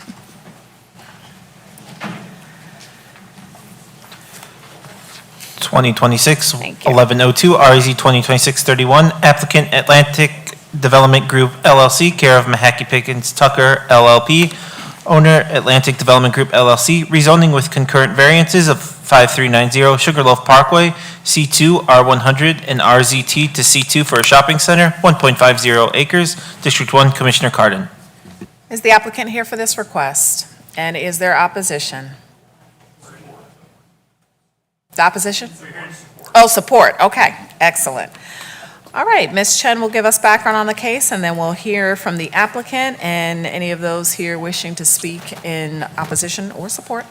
Twenty 1102 RZ 2026-31, applicant Atlantic Development Group LLC, care of Mahacky Pickens Tucker LLP, owner Atlantic Development Group LLC, rezoning with concurrent variances of 5390 Sugarloaf Parkway, C2 R100 and RZT to C2 for a shopping center, 1.50 acres, District 1, Commissioner Cardin. Is the applicant here for this request? And is there opposition? The opposition? Oh, support. Okay, excellent. All right, Ms. Chen will give us background on the case, and then we'll hear from the applicant and any of those here wishing to speak in opposition or support.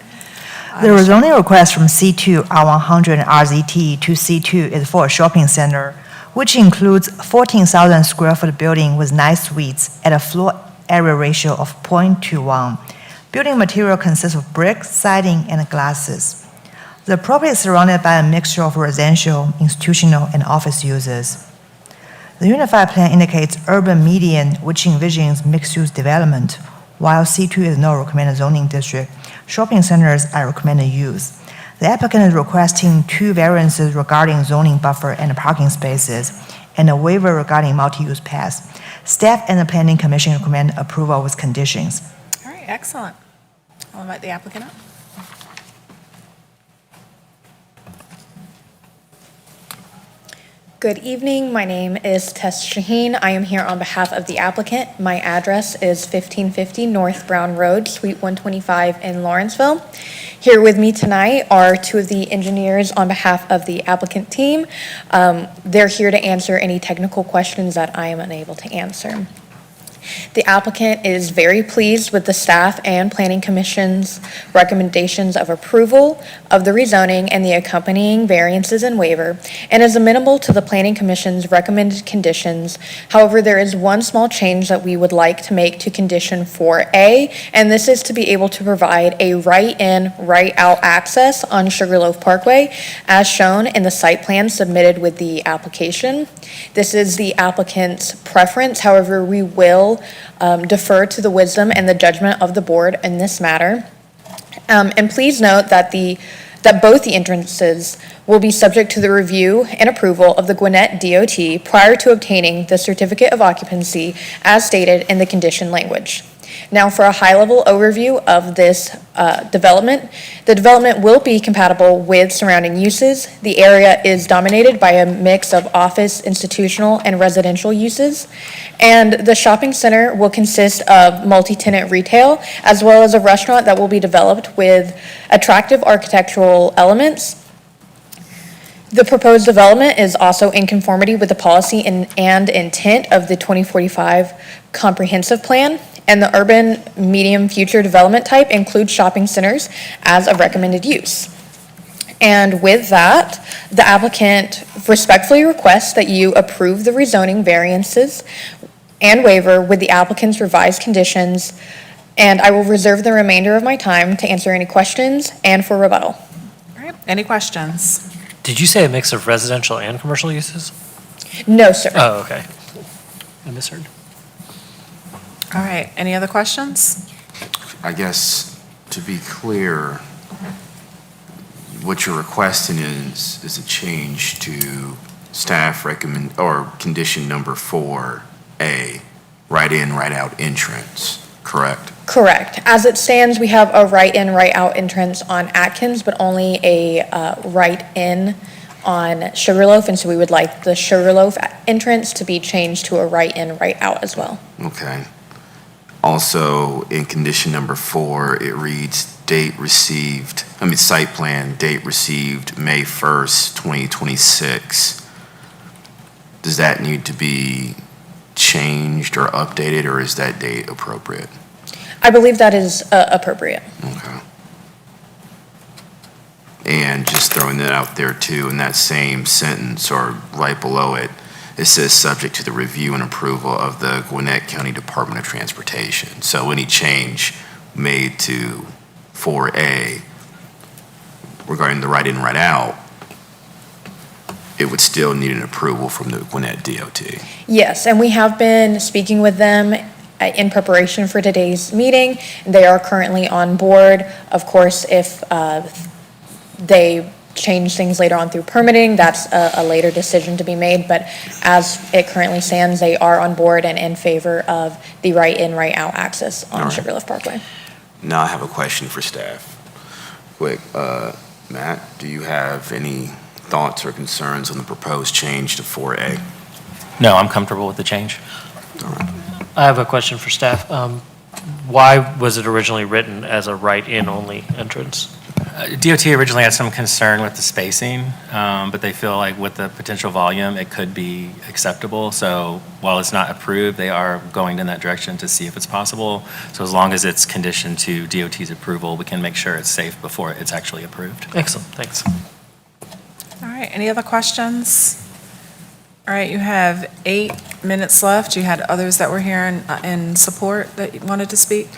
The rezoning request from C2 R100 and RZT to C2 is for a shopping center, which includes 14,000 square foot building with 9 suites at a floor area ratio of 0.21. Building material consists of brick, siding, and glasses. The property is surrounded by a mixture of residential, institutional, and office uses. The unified plan indicates urban median, which envisions mixed-use development, while C2 is no recommended zoning district. Shopping centers are recommended use. The applicant is requesting 2 variances regarding zoning buffer and parking spaces, and a waiver regarding multi-use paths. Staff and the Planning Commission recommend approval with conditions. All right, excellent. I'll invite the applicant up. Good evening. My name is Tess Shaheen. I am here on behalf of the applicant. My address is 1550 North Brown Road, Suite 125 in Lawrenceville. Here with me tonight are 2 of the engineers on behalf of the applicant team. They're here to answer any technical questions that I am unable to answer. The applicant is very pleased with the staff and Planning Commission's recommendations of approval of the rezoning and the accompanying variances and waiver, and is amenable to the Planning Commission's recommended conditions. However, there is one small change that we would like to make to condition 4A, and this is to be able to provide a right-in, right-out access on Sugarloaf Parkway, as shown in the site plan submitted with the application. This is the applicant's preference. However, we will defer to the wisdom and the judgment of the board in this matter. And please note that both the entrances will be subject to the review and approval of the Gwinnett DOT prior to obtaining the certificate of occupancy as stated in the condition language. Now, for a high-level overview of this development, the development will be compatible with surrounding uses. The area is dominated by a mix of office, institutional, and residential uses. And the shopping center will consist of multi-tenant retail, as well as a restaurant that will be developed with attractive architectural elements. The proposed development is also in conformity with the policy and intent of the 2045 Comprehensive Plan, and the urban medium future development type includes shopping centers as a recommended use. And with that, the applicant respectfully requests that you approve the rezoning variances and waiver with the applicant's revised conditions, and I will reserve the remainder of my time to answer any questions and for rebuttal. All right, any questions? Did you say a mix of residential and commercial uses? No, sir. Oh, okay. I misheard. All right, any other questions? I guess, to be clear, what you're requesting is a change to staff recommend, or condition number 4A, right in, right out entrance, correct? Correct. As it stands, we have a right-in, right-out entrance on Atkins, but only a right-in on Sugarloaf, and so we would like the Sugarloaf entrance to be changed to a right-in, right-out as well. Okay. Also, in condition number 4, it reads site plan, date received May 1st, 2026. Does that need to be changed or updated, or is that date appropriate? I believe that is appropriate. Okay. And just throwing that out there too, in that same sentence or right below it, it says subject to the review and approval of the Gwinnett County Department of Transportation. So any change made to 4A regarding the right-in, right-out, it would still need an approval from the Gwinnett DOT. Yes, and we have been speaking with them in preparation for today's meeting. They are currently on board. Of course, if they change things later on through permitting, that's a later decision to be made. But as it currently stands, they are on board and in favor of the right-in, right-out access on Sugarloaf Parkway. Now I have a question for staff. Quick, Matt, do you have any thoughts or concerns on the proposed change to 4A? No, I'm comfortable with the change. I have a question for staff. Why was it originally written as a right-in only entrance? DOT originally had some concern with the spacing, but they feel like with the potential volume, it could be acceptable. So while it's not approved, they are going in that direction to see if it's possible. So as long as it's conditioned to DOT's approval, we can make sure it's safe before it's actually approved. Excellent, thanks. All right, any other questions? All right, you have 8 minutes left. You had others that were here in support that you wanted to speak?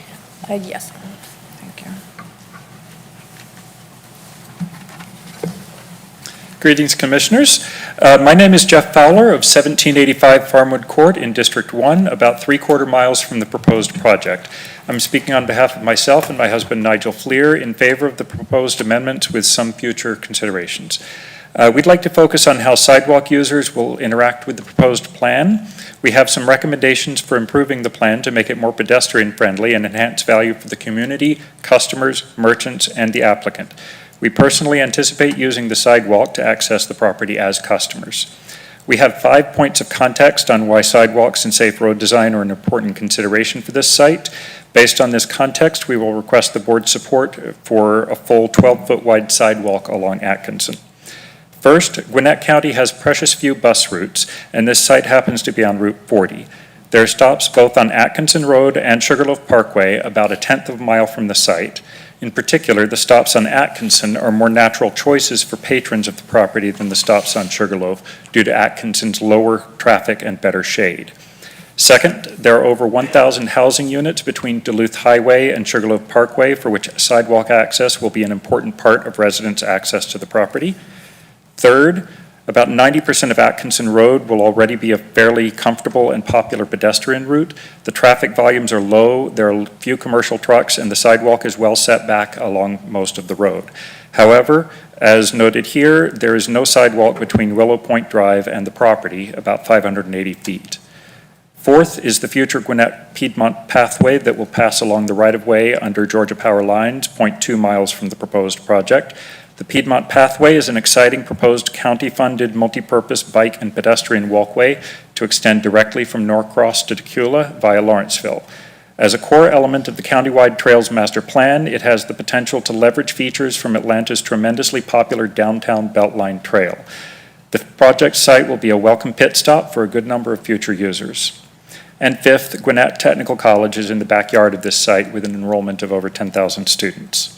Yes. Thank you. Greetings, Commissioners. My name is Jeff Fowler of 1785 Farmwood Court in District 1, about 3/4 miles from the proposed project. I'm speaking on behalf of myself and my husband Nigel Fleer in favor of the proposed amendments with some future considerations. We'd like to focus on how sidewalk users will interact with the proposed plan. We have some recommendations for improving the plan to make it more pedestrian-friendly and enhance value for the community, customers, merchants, and the applicant. We personally anticipate using the sidewalk to access the property as customers. We have 5 points of context on why sidewalks and safe road design are an important consideration for this site. Based on this context, we will request the board's support for a full 12-foot wide sidewalk along Atkinson. First, Gwinnett County has precious few bus routes, and this site happens to be on Route 40. There are stops both on Atkinson Road and Sugarloaf Parkway, about 1/10 of a mile from the site. In particular, the stops on Atkinson are more natural choices for patrons of the property than the stops on Sugarloaf due to Atkinson's lower traffic and better shade. Second, there are over 1,000 housing units between Duluth Highway and Sugarloaf Parkway for which sidewalk access will be an important part of residents' access to the property. Third, about 90% of Atkinson Road will already be a fairly comfortable and popular pedestrian route. The traffic volumes are low, there are few commercial trucks, and the sidewalk is well set back along most of the road. However, as noted here, there is no sidewalk between Willow Point Drive and the property, about 580 feet. Fourth is the future Gwinnett Piedmont pathway that will pass along the right-of-way under Georgia Power Lines, 0.2 miles from the proposed project. The Piedmont pathway is an exciting proposed county-funded multi-purpose bike and pedestrian walkway to extend directly from Norcross to Decula via Lawrenceville. As a core element of the countywide Trails Master Plan, it has the potential to leverage features from Atlanta's tremendously popular downtown Beltline Trail. The project site will be a welcome pit stop for a good number of future users. And fifth, Gwinnett Technical College is in the backyard of this site with an enrollment of over 10,000 students.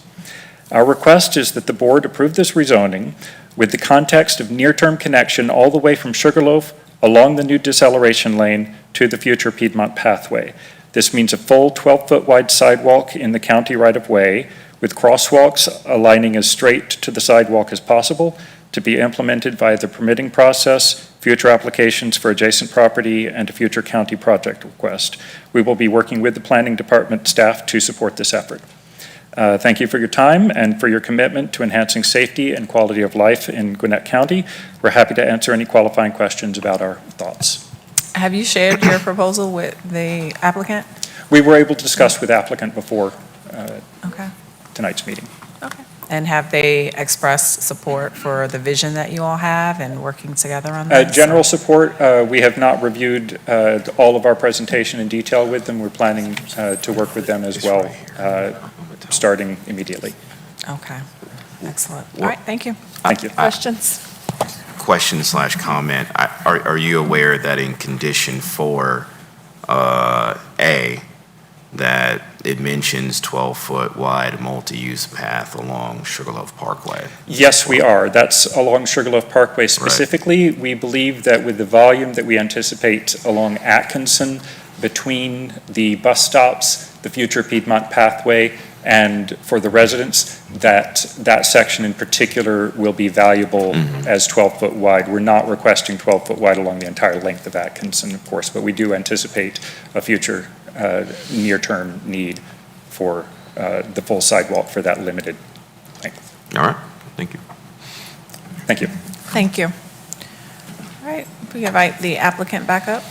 Our request is that the board approve this rezoning with the context of near-term connection all the way from Sugarloaf along the new deceleration lane to the future Piedmont pathway. This means a full 12-foot wide sidewalk in the county right-of-way with crosswalks aligning as straight to the sidewalk as possible to be implemented via the permitting process, future applications for adjacent property, and a future county project request. We will be working with the planning department staff to support this effort. Thank you for your time and for your commitment to enhancing safety and quality of life in Gwinnett County. We're happy to answer any qualifying questions about our thoughts. Have you shared your proposal with the applicant? We were able to discuss with the applicant before Okay. tonight's meeting. Okay. And have they expressed support for the vision that you all have and working together on this? General support, we have not reviewed all of our presentation in detail with them. We're planning to work with them as well, starting immediately. Okay, excellent. All right, thank you. Thank you. Questions? Question/comment. Are you aware that in condition 4A, that it mentions 12-foot wide multi-use path along Sugarloaf Parkway. Yes, we are. That's along Sugarloaf Parkway specifically. We believe that with the volume that we anticipate along Atkinson, between the bus stops, the future Piedmont pathway, and for the residents, that section in particular will be valuable as 12-foot wide. We're not requesting 12-foot wide along the entire length of Atkinson, of course, but we do anticipate a future near-term need for the full sidewalk for that limited length. All right, thank you. Thank you. Thank you. All right, we invite the applicant back up.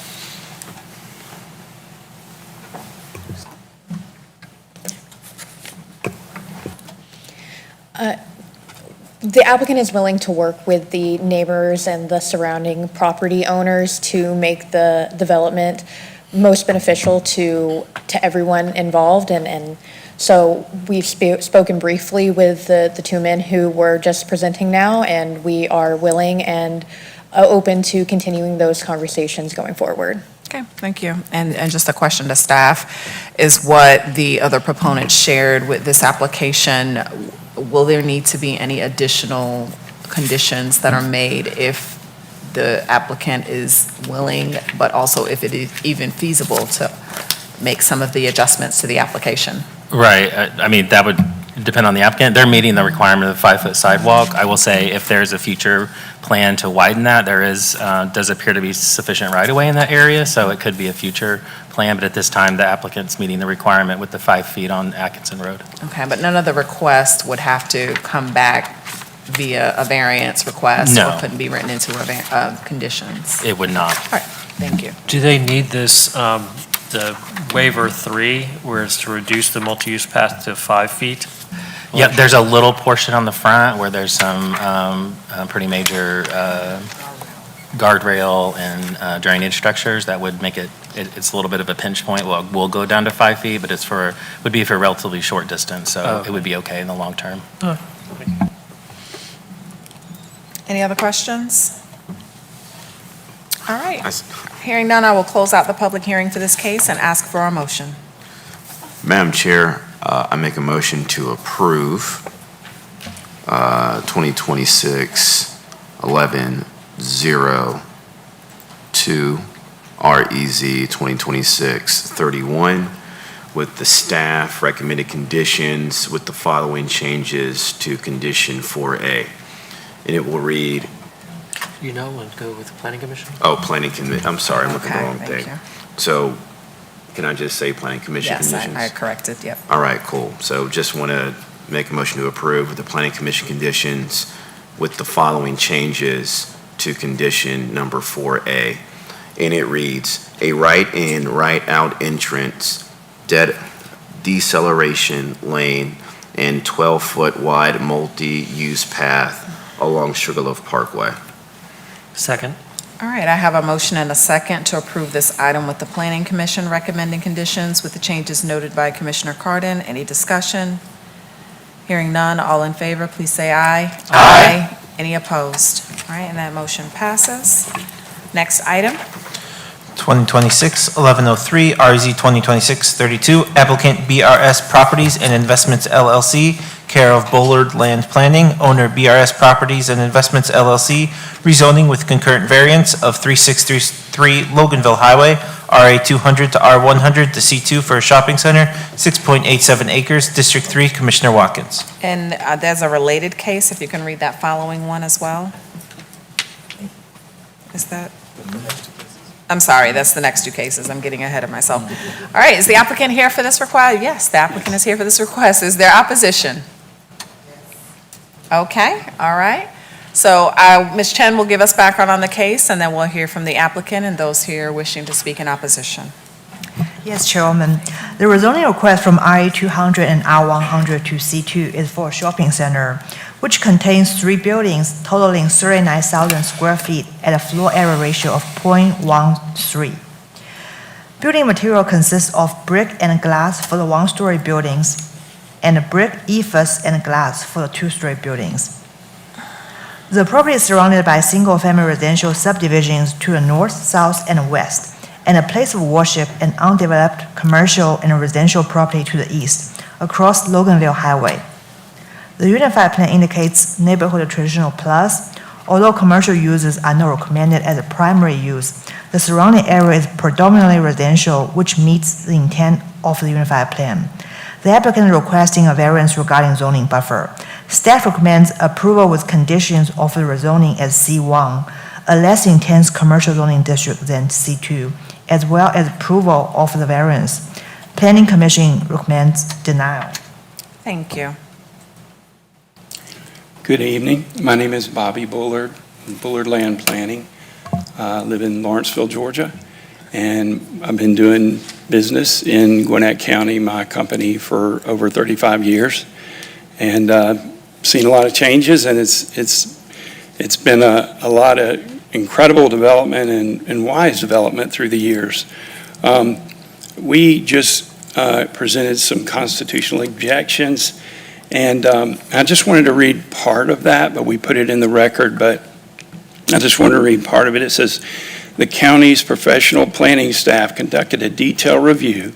The applicant is willing to work with the neighbors and the surrounding property owners to make the development most beneficial to everyone involved. And so we've spoken briefly with the two men who were just presenting now, and we are willing and open to continuing those conversations going forward. Okay, thank you. And just a question to staff, is what the other proponents shared with this application, will there need to be any additional conditions that are made if the applicant is willing, but also if it is even feasible to make some of the adjustments to the application? Right, I mean, that would depend on the applicant. They're meeting the requirement of the 5-foot sidewalk. I will say if there's a future plan to widen that, there is, does appear to be sufficient right-of-way in that area, so it could be a future plan, but at this time, the applicant's meeting the requirement with the 5 feet on Atkinson Road. Okay, but none of the requests would have to come back via a variance request? No. Or couldn't be written into conditions? It would not. All right, thank you. Do they need this, the waiver 3, where it's to reduce the multi-use path to 5 feet? Yeah, there's a little portion on the front where there's some pretty major guardrail and drainage structures that would make it's a little bit of a pinch point. We'll go down to 5 feet, but would be for a relatively short distance, so it would be okay in the long term. Any other questions? All right. Hearing none, I will close out the public hearing for this case and ask for a motion. Madam Chair, I make a motion to approve 2026-11-02 REZ 2026-31 with the staff recommended conditions with the following changes to condition 4A. And it will read, Let's go with the planning commission? oh, planning commission, I'm sorry, I'm looking at the wrong thank thing. you. So can I just say planning commission Yes, conditions? I corrected, yep. All right, cool. So just want to make a motion to approve with the planning commission conditions with the following changes to condition number 4A. And it reads, a right-in, right-out entrance, deceleration lane, and 12-foot wide multi-use path along Sugarloaf Parkway. Second. All right, I have a motion and a second to approve this item with the Planning Commission recommending conditions with the changes noted by Commissioner Cardin. Any discussion? Hearing none, all in favor, please say aye. Aye. Any opposed? All right, and that motion passes. Next item. 2026-11-03 RZ 2026-32 applicant BRS Properties and Investments LLC, care of Bullard Land Planning, owner BRS Properties and Investments LLC, rezoning with concurrent variance of 3633 Loganville Highway, RA 200 to R100 to C2 for a shopping center, 6.87 acres, District 3, Commissioner Watkins. And there's a related case, if you can read that following one as well. Is that? I'm sorry, that's the next two cases. I'm getting ahead of myself. All right, is the applicant here for this request? Yes, the applicant is here for this request. Is there opposition? Okay, all right. So Ms. Chen will give us background on the case, and then we'll hear from the applicant and those here wishing to speak in opposition. Yes, Chairwoman. The rezoning request from RA 200 and R100 to C2 is for a shopping center, which contains 3 buildings totaling 39,000 square feet at a floor area ratio of 0.13. Building material consists of brick and glass for the 1-story buildings and brick, EFS, and glass for the 2-story buildings. The property is surrounded by single-family residential subdivisions to the north, south, and west, and a place of worship and undeveloped commercial and residential property to the east, across Loganville Highway. The Unified Plan indicates neighborhood traditional plus. Although commercial uses are not recommended as a primary use, the surrounding area is predominantly residential, which meets the intent of the Unified Plan. The applicant is requesting a variance regarding zoning buffer. Staff recommends approval with conditions of the rezoning as C1, a less intense commercial zoning district than C2, as well as approval of the variance. Planning Commission recommends denial. Thank you. Good evening. My name is Bobby Bullard, Bullard Land Planning. I live in Lawrenceville, Georgia, and I've been doing business in Gwinnett County, my company, for over 35 years, and seen a lot of changes, and it's been a lot of incredible development and wise development through the years. We just presented some constitutional objections. And I just wanted to read part of that, but we put it in the record, but I just wanted to read part of it. It says, the county's professional planning staff conducted a detailed review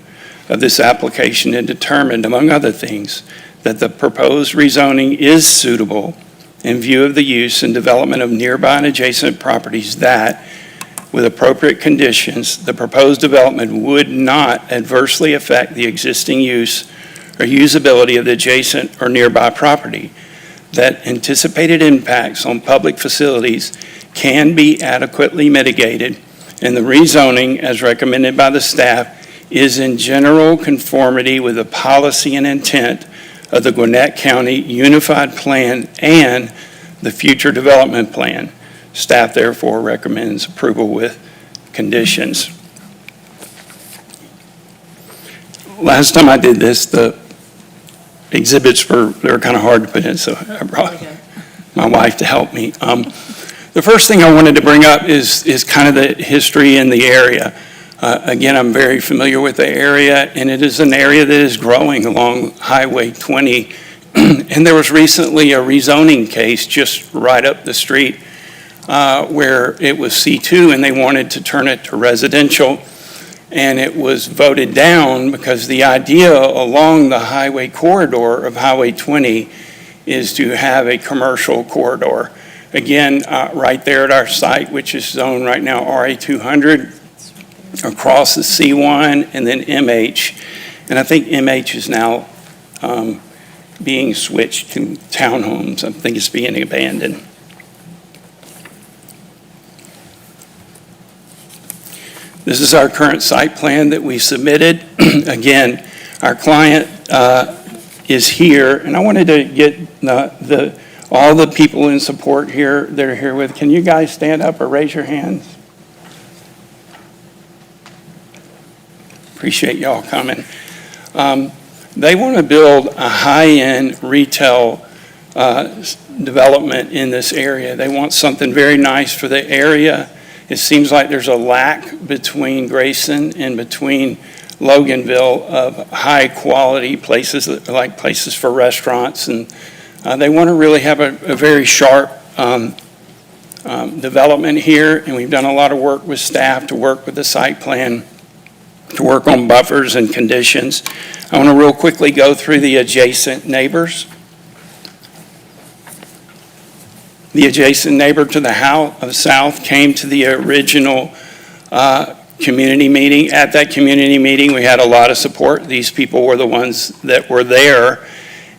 of this application and determined, among other things, that the proposed rezoning is suitable in view of the use and development of nearby and adjacent properties that, with appropriate conditions, the proposed development would not adversely affect the existing use or usability of the adjacent or nearby property, that anticipated impacts on public facilities can be adequately mitigated, and the rezoning, as recommended by the staff, is in general conformity with the policy and intent of the Gwinnett County Unified Plan and the future development plan. Staff therefore recommends approval with conditions. Last time I did this, the exhibits were kind of hard to put in, so I brought my wife to help me. The first thing I wanted to bring up is kind of the history in the area. Again, I'm very familiar with the area, and it is an area that is growing along Highway 20. And there was recently a rezoning case just right up the street where it was C2 and they wanted to turn it to residential. And it was voted down because the idea along the highway corridor of Highway 20 is to have a commercial corridor. Again, right there at our site, which is zoned right now RA200, across the C1 and then MH. And I think MH is now being switched to townhomes. I think it's being abandoned. This is our current site plan that we submitted. Again, our client is here, and I wanted to get all the people in support here that are here with. Can you guys stand up or raise your hands? Appreciate y'all coming. They want to build a high-end retail development in this area. They want something very nice for the area. It seems like there's a lack between Grayson and between Loganville of high-quality places, like places for restaurants, and they want to really have a very sharp development here, and we've done a lot of work with staff to work with the site plan, to work on buffers and conditions. I want to real quickly go through the adjacent neighbors. The adjacent neighbor to the south came to the original community meeting. At that community meeting, we had a lot of support. These people were the ones that were there,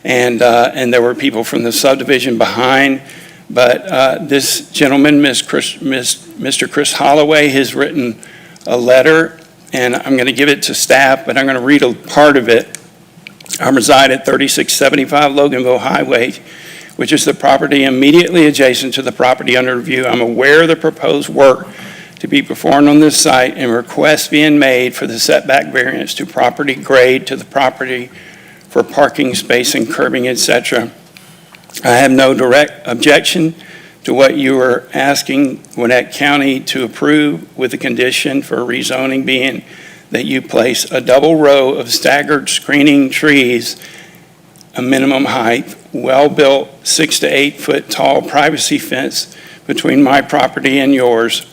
and there were people from the subdivision behind. But this gentleman, Mr. Chris Holloway, has written a letter, and I'm going to give it to staff, but I'm going to read a part of it. I reside at 3675 Loganville Highway, which is the property immediately adjacent to the property under review. I'm aware of the proposed work to be performed on this site and requests being made for the setback variance to property grade to the property for parking space and curbing, etc. I have no direct objection to what you are asking Gwinnett County to approve, with the condition for rezoning being that you place a double row of staggered screening trees, a minimum height, well-built 6 to 8 foot tall privacy fence between my property and yours.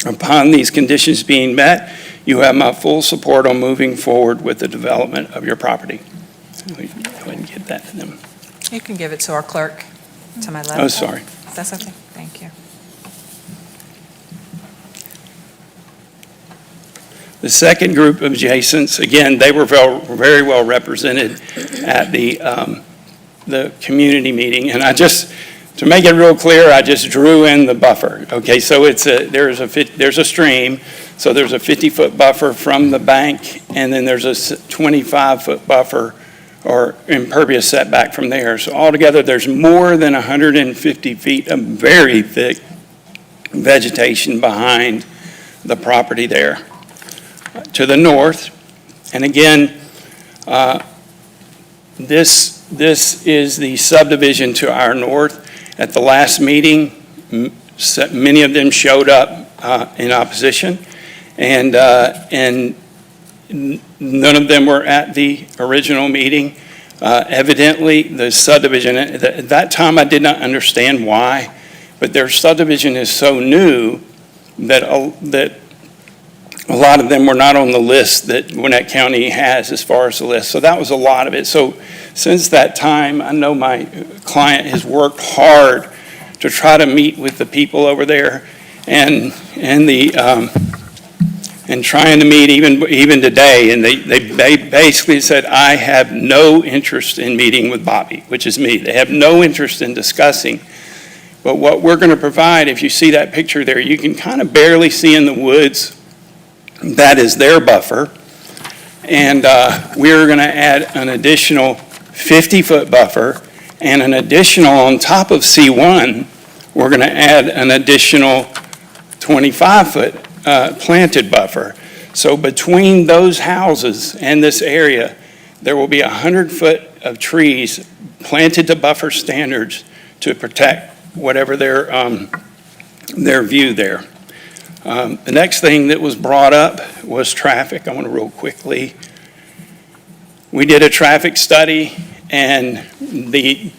Upon these conditions being met, you have my full support on moving forward with the development of your property. We go ahead and give that to them. You can give it to our clerk to my left. Oh, sorry. That's okay. Thank you. The second group of adjacents, again, they were very well represented at the community meeting. And to make it real clear, I just drew in the buffer. Okay, so there's a stream, so there's a 50-foot buffer from the bank, and then there's a 25-foot buffer or impervious setback from there. So altogether, there's more than 150 feet of very thick vegetation behind the property there. To the north, and again, this is the subdivision to our north. At the last meeting, many of them showed up in opposition, and none of them were at the original meeting. Evidently, the subdivision, at that time I did not understand why, but their subdivision is so new that a lot of them were not on the list that Gwinnett County has as far as the list. So that was a lot of it. So since that time, I know my client has worked hard to try to meet with the people over there and trying to meet even today. And they basically said, I have no interest in meeting with Bobby, which is me. They have no interest in discussing. But what we're going to provide, if you see that picture there, you can kind of barely see in the woods. That is their buffer, and we're going to add an additional 50-foot buffer, and an additional, on top of C1, we're going to add an additional 25-foot planted buffer. So between those houses and this area, there will be 100 foot of trees planted to buffer standards to protect whatever their view there. The next thing that was brought up was traffic. I want to real quickly. We did a traffic study, and the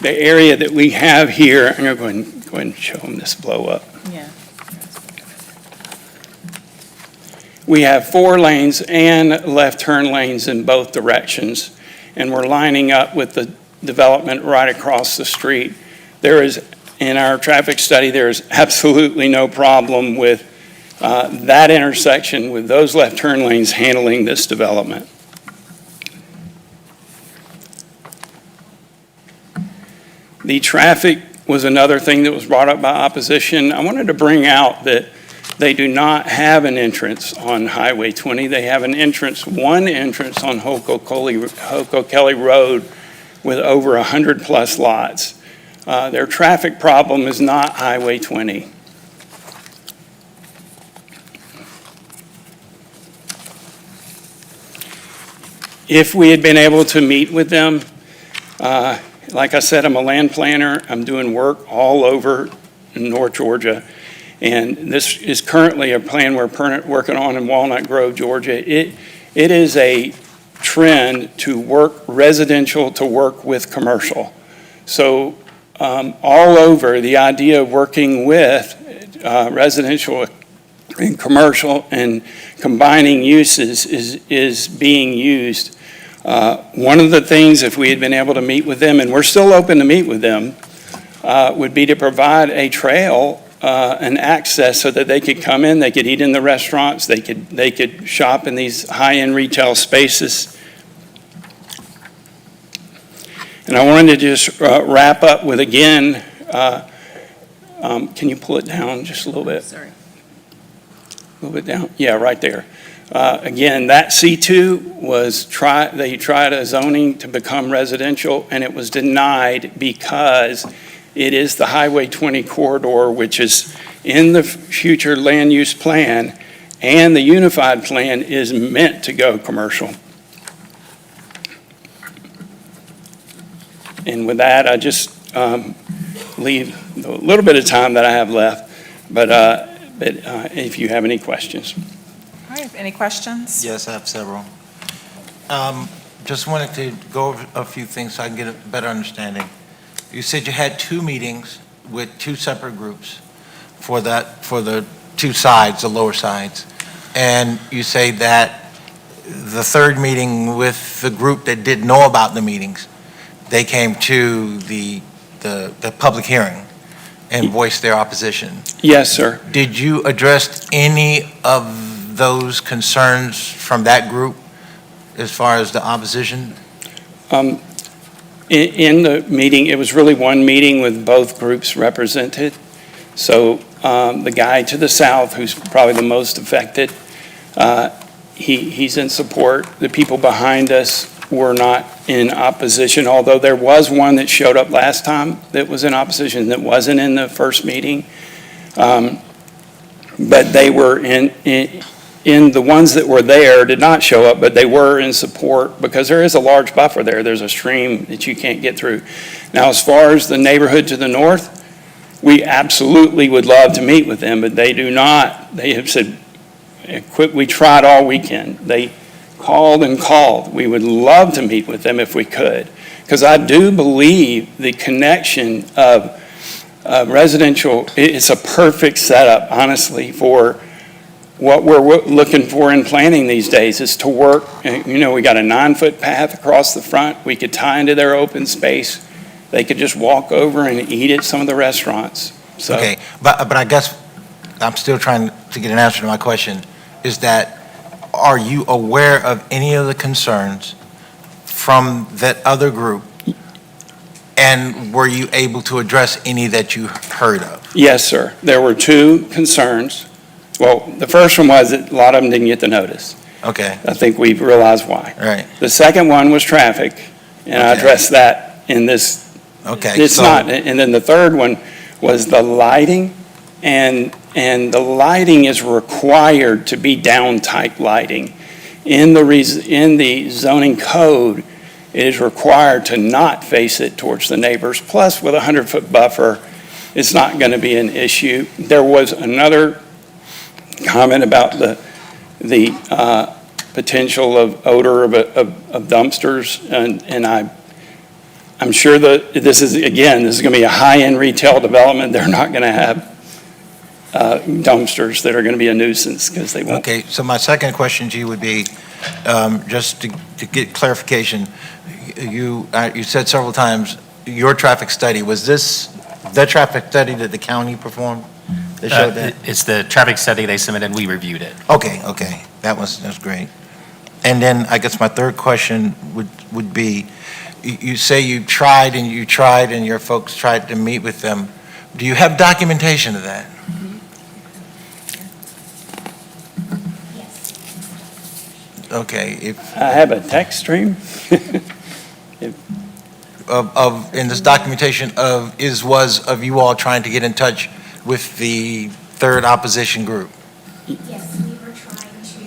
area that we have here, I'm going to go ahead and show them this blow up. Yeah. We have 4 lanes and left turn lanes in both directions, and we're lining up with the development right across the street. In our traffic study, there is absolutely no problem with that intersection with those left turn lanes handling this development. The traffic was another thing that was brought up by opposition. I wanted to bring out that they do not have an entrance on Highway 20. They have one entrance on Hoco-Kelly Road with over 100 plus lots. Their traffic problem is not Highway 20. If we had been able to meet with them, like I said, I'm a land planner. I'm doing work all over North Georgia. And this is currently a plan we're working on in Walnut Grove, Georgia. It is a trend to work residential to work with commercial. So all over, the idea of working with residential and commercial and combining uses is being used. One of the things, if we had been able to meet with them, and we're still open to meet with them, would be to provide a trail and access so that they could come in, they could eat in the restaurants, they could shop in these high-end retail spaces. And I wanted to just wrap up with, again, can you pull it down just a little bit? Sorry. A little bit down? Yeah, right there. Again, that C2 was they tried a zoning to become residential, and it was denied because it is the Highway 20 corridor, which is in the future land use plan, and the unified plan is meant to go commercial. And with that, I just leave a little bit of time that I have left, but if you have any questions. All right, any questions? Yes, I have several. Just wanted to go over a few things so I can get a better understanding. You said you had 2 meetings with 2 separate groups for the two sides, the lower sides. And you say that the third meeting with the group that didn't know about the meetings, they came to the public hearing and voiced their opposition. Yes, sir. Did you address any of those concerns from that group as far as the opposition? In the meeting, it was really one meeting with both groups represented. So the guy to the south, who's probably the most affected, he's in support. The people behind us were not in opposition, although there was one that showed up last time that was in opposition that wasn't in the first meeting. But they were in the ones that were there did not show up, but they were in support because there is a large buffer there. There's a stream that you can't get through. Now, as far as the neighborhood to the north, we absolutely would love to meet with them, but they do not. They have said, we tried all weekend. They called and called. We would love to meet with them if we could, because I do believe the connection of residential, it's a perfect setup, honestly, for what we're looking for in planning these days is to work. You know, we got a 9-foot path across the front. We could tie into their open space. They could just walk over and eat at some of the restaurants. So. Okay, but I guess I'm still trying to get an answer to my question, is that are you aware of any of the concerns from that other group? And were you able to address any that you heard of? Yes, sir. There were two concerns. Well, the first one was that a lot of them didn't get the notice. Okay. I think we've realized why. Right. The second one was traffic, and I addressed that in this. Okay. It's not. And then the third one was the lighting, and the lighting is required to be down type lighting. In the zoning code, it is required to not face it towards the neighbors. Plus, with a 100-foot buffer, it's not going to be an issue. There was another comment about the potential of odor of dumpsters, and I'm sure that this is going to be a high-end retail development. They're not going to have dumpsters that are going to be a nuisance because they won't. Okay, so my second question to you would be, just to get clarification, you said several times your traffic study, was this the traffic study that the county performed? That showed that? It's the traffic study they submitted, we reviewed it. Okay, that's great. And then I guess my third question would be, you say you tried and your folks tried to meet with them. Do you have documentation of that? Okay. I have a text stream. In this documentation was of you all trying to get in touch with the third opposition group? Yes, we were trying to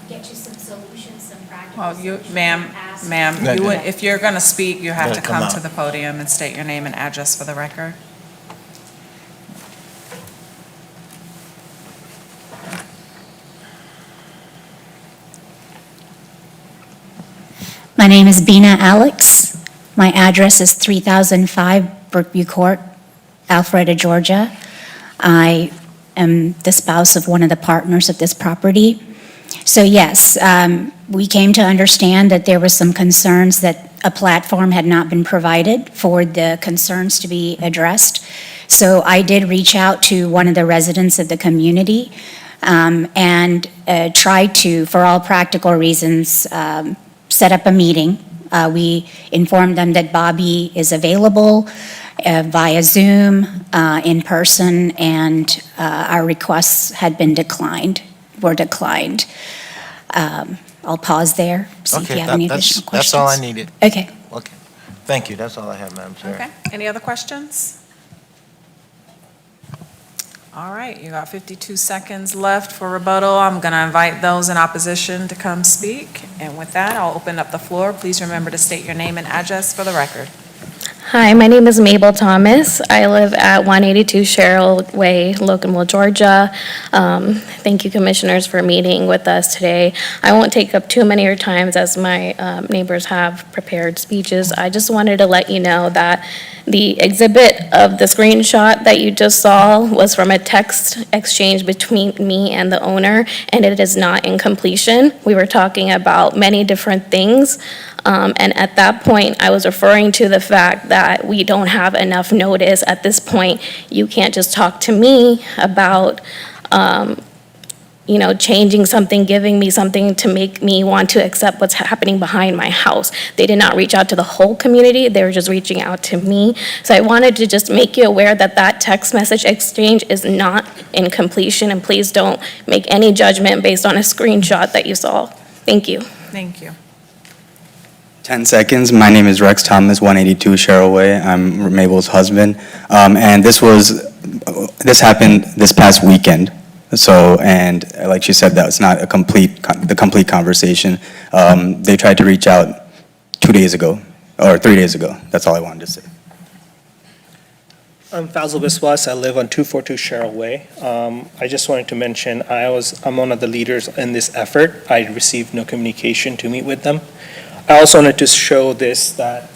get you some solutions, some practical Well, solutions. ma'am, if you're going to speak, you have to come come to up. the podium and state your name and address for the record. My name is Bina Alex. My address is 3005 Brookview Court, Alpharetta, Georgia. I am the spouse of one of the partners of this property. So yes, we came to understand that there were some concerns that a platform had not been provided for the concerns to be addressed. So I did reach out to one of the residents of the community and tried to, for all practical reasons, set up a meeting. We informed them that Bobby is available via Zoom, in person, and our requests had been declined. I'll pause there, see if you have any additional questions. That's all I needed. Okay. Okay. Thank you. That's all I have, Madam Chair. Okay, any other questions? All right, you got 52 seconds left for rebuttal. I'm going to invite those in opposition to come speak. And with that, I'll open up the floor. Please remember to state your name and address for the record. Hi, my name is Mabel Thomas. I live at 182 Sherrill Way, Loganville, Georgia. Thank you, commissioners, for meeting with us today. I won't take up too many of your times as my neighbors have prepared speeches. I just wanted to let you know that the exhibit of the screenshot that you just saw was from a text exchange between me and the owner, and it is not in completion. We were talking about many different things. And at that point, I was referring to the fact that we don't have enough notice at this point. You can't just talk to me about, changing something, giving me something to make me want to accept what's happening behind my house. They did not reach out to the whole community. They were just reaching out to me. So I wanted to just make you aware that that text message exchange is not in completion, and please don't make any judgment based on a screenshot that you saw. Thank you. Thank you. 10 seconds. My name is Rex Thomas, 182 Sherrill Way. I'm Mabel's husband. And this happened this past weekend. So, and like she said, that was not the complete conversation. They tried to reach out 2 days ago, or 3 days ago. That's all I wanted to say. I'm Fazal Biswas. I live on 242 Sherrill Way. I just wanted to mention I'm one of the leaders in this effort. I received no communication to meet with them. I also wanted to show this, that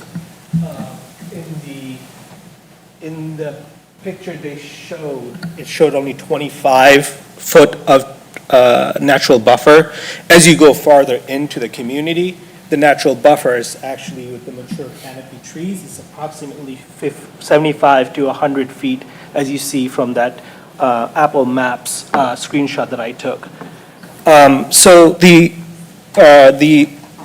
in the picture they showed, it showed only 25 foot of natural buffer. As you go farther into the community, the natural buffer is actually, with the mature canopy trees, it's approximately 75 to 100 feet, as you see from that Apple Maps screenshot that I took. So the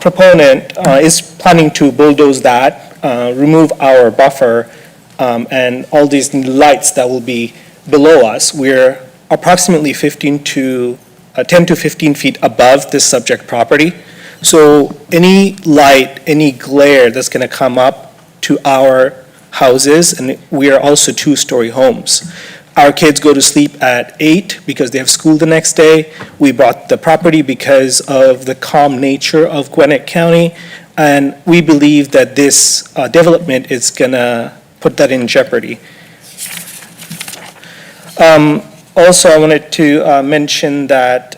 proponent is planning to bulldoze that, remove our buffer, and all these lights that will be below us. We're approximately 10 to 15 feet above this subject property. So any light, any glare that's going to come up to our houses, and we are also two-story homes. Our kids go to sleep at 8 because they have school the next day. We bought the property because of the calm nature of Gwinnett County, and we believe that this development is going to put that in jeopardy. Also, I wanted to mention that,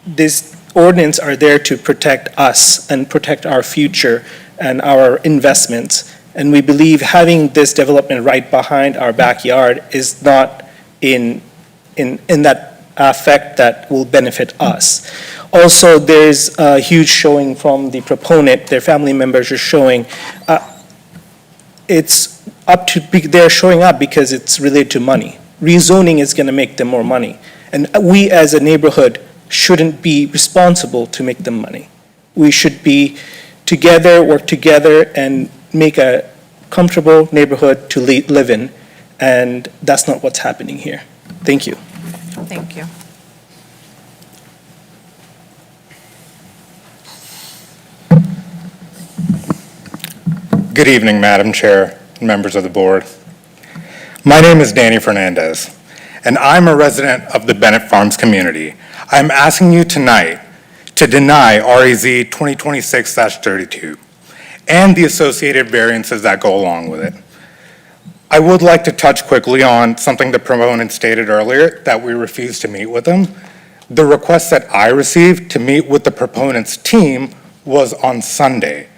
this ordinance are there to protect us and protect our future and our investments. And we believe having this development right behind our backyard is not in that effect that will benefit us. Also, there's a huge showing from the proponent. Their family members are showing. They're showing up because it's related to money. Rezoning is going to make them more money. And we as a neighborhood shouldn't be responsible to make them money. We should be together, work together, and make a comfortable neighborhood to live in, and that's not what's happening here. Thank you. Thank you. Good evening, Madam Chair and members of the board. My name is Danny Fernandez, and I'm a resident of the Bennett Farms community. I'm asking you tonight to deny RAZ 2026-32 and the associated variances that go along with it. I would like to touch quickly on something the proponent stated earlier, that we refused to meet with them. The request that I received to meet with the proponent's team was on Sunday.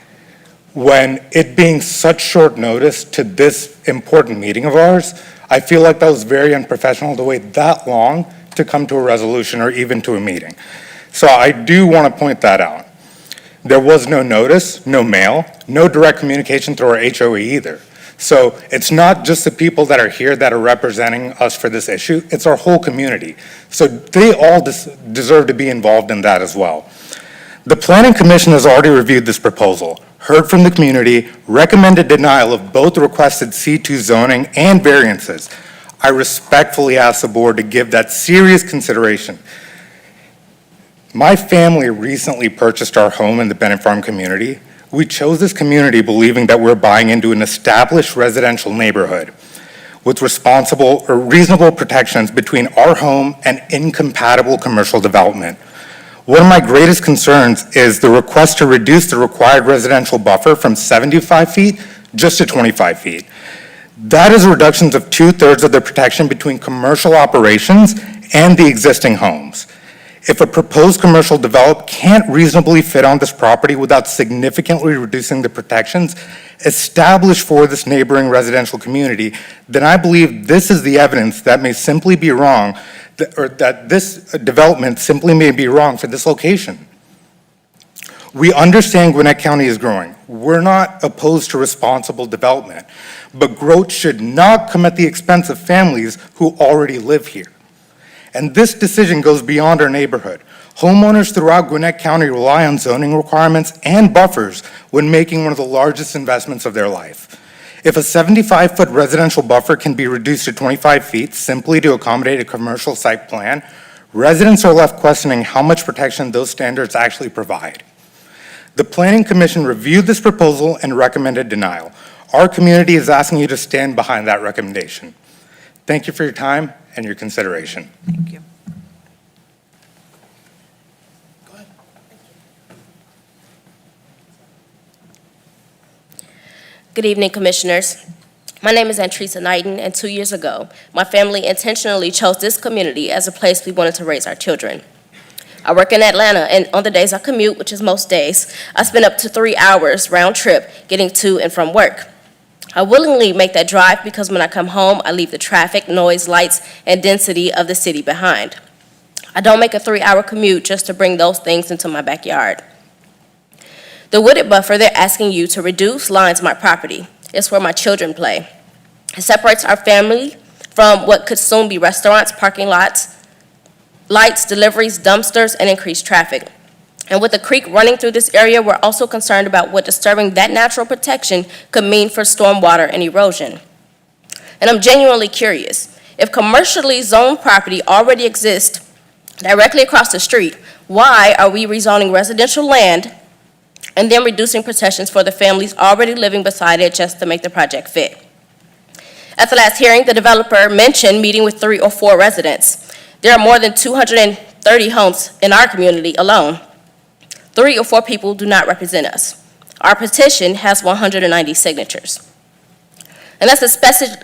When it being such short notice to this important meeting of ours, I feel like that was very unprofessional to wait that long to come to a resolution or even to a meeting. So I do want to point that out. There was no notice, no mail, no direct communication through our HOA either. So it's not just the people that are here that are representing us for this issue, it's our whole community. So they all deserve to be involved in that as well. The Planning Commission has already reviewed this proposal, heard from the community, recommended denial of both requested C2 zoning and variances. I respectfully ask the board to give that serious consideration. My family recently purchased our home in the Bennett Farm community. We chose this community believing that we're buying into an established residential neighborhood with responsible or reasonable protections between our home and incompatible commercial development. One of my greatest concerns is the request to reduce the required residential buffer from 75 feet just to 25 feet. That is reductions of 2/3 of the protection between commercial operations and the existing homes. If a proposed commercial develop can't reasonably fit on this property without significantly reducing the protections established for this neighboring residential community, then I believe this is the evidence that may simply be wrong, or that this development simply may be wrong for this location. We understand Gwinnett County is growing. We're not opposed to responsible development, but growth should not come at the expense of families who already live here. And this decision goes beyond our neighborhood. Homeowners throughout Gwinnett County rely on zoning requirements and buffers when making one of the largest investments of their life. If a 75-foot residential buffer can be reduced to 25 feet simply to accommodate a commercial site plan, residents are left questioning how much protection those standards actually provide. The Planning Commission reviewed this proposal and recommended denial. Our community is asking you to stand behind that recommendation. Thank you for your time and your consideration. Thank you. Good evening, Commissioners. My name is Antresa Knighton, and 2 years ago, my family intentionally chose this community as a place we wanted to raise our children. I work in Atlanta, and on the days I commute, which is most days, I spend up to 3 hours round trip getting to and from work. I willingly make that drive because when I come home, I leave the traffic, noise, lights, and density of the city behind. I don't make a 3-hour commute just to bring those things into my backyard. The wooded buffer they're asking you to reduce lines my property. It's where my children play. It separates our family from what could soon be restaurants, parking lots, lights, deliveries, dumpsters, and increased traffic. And with the creek running through this area, we're also concerned about what disturbing that natural protection could mean for stormwater and erosion. And I'm genuinely curious, if commercially zoned property already exists directly across the street, why are we rezoning residential land and then reducing protections for the families already living beside it just to make the project fit? At the last hearing, the developer mentioned meeting with 3 or 4 residents. There are more than 230 homes in our community alone. 3 or 4 people do not represent us. Our petition has 190 signatures. And that's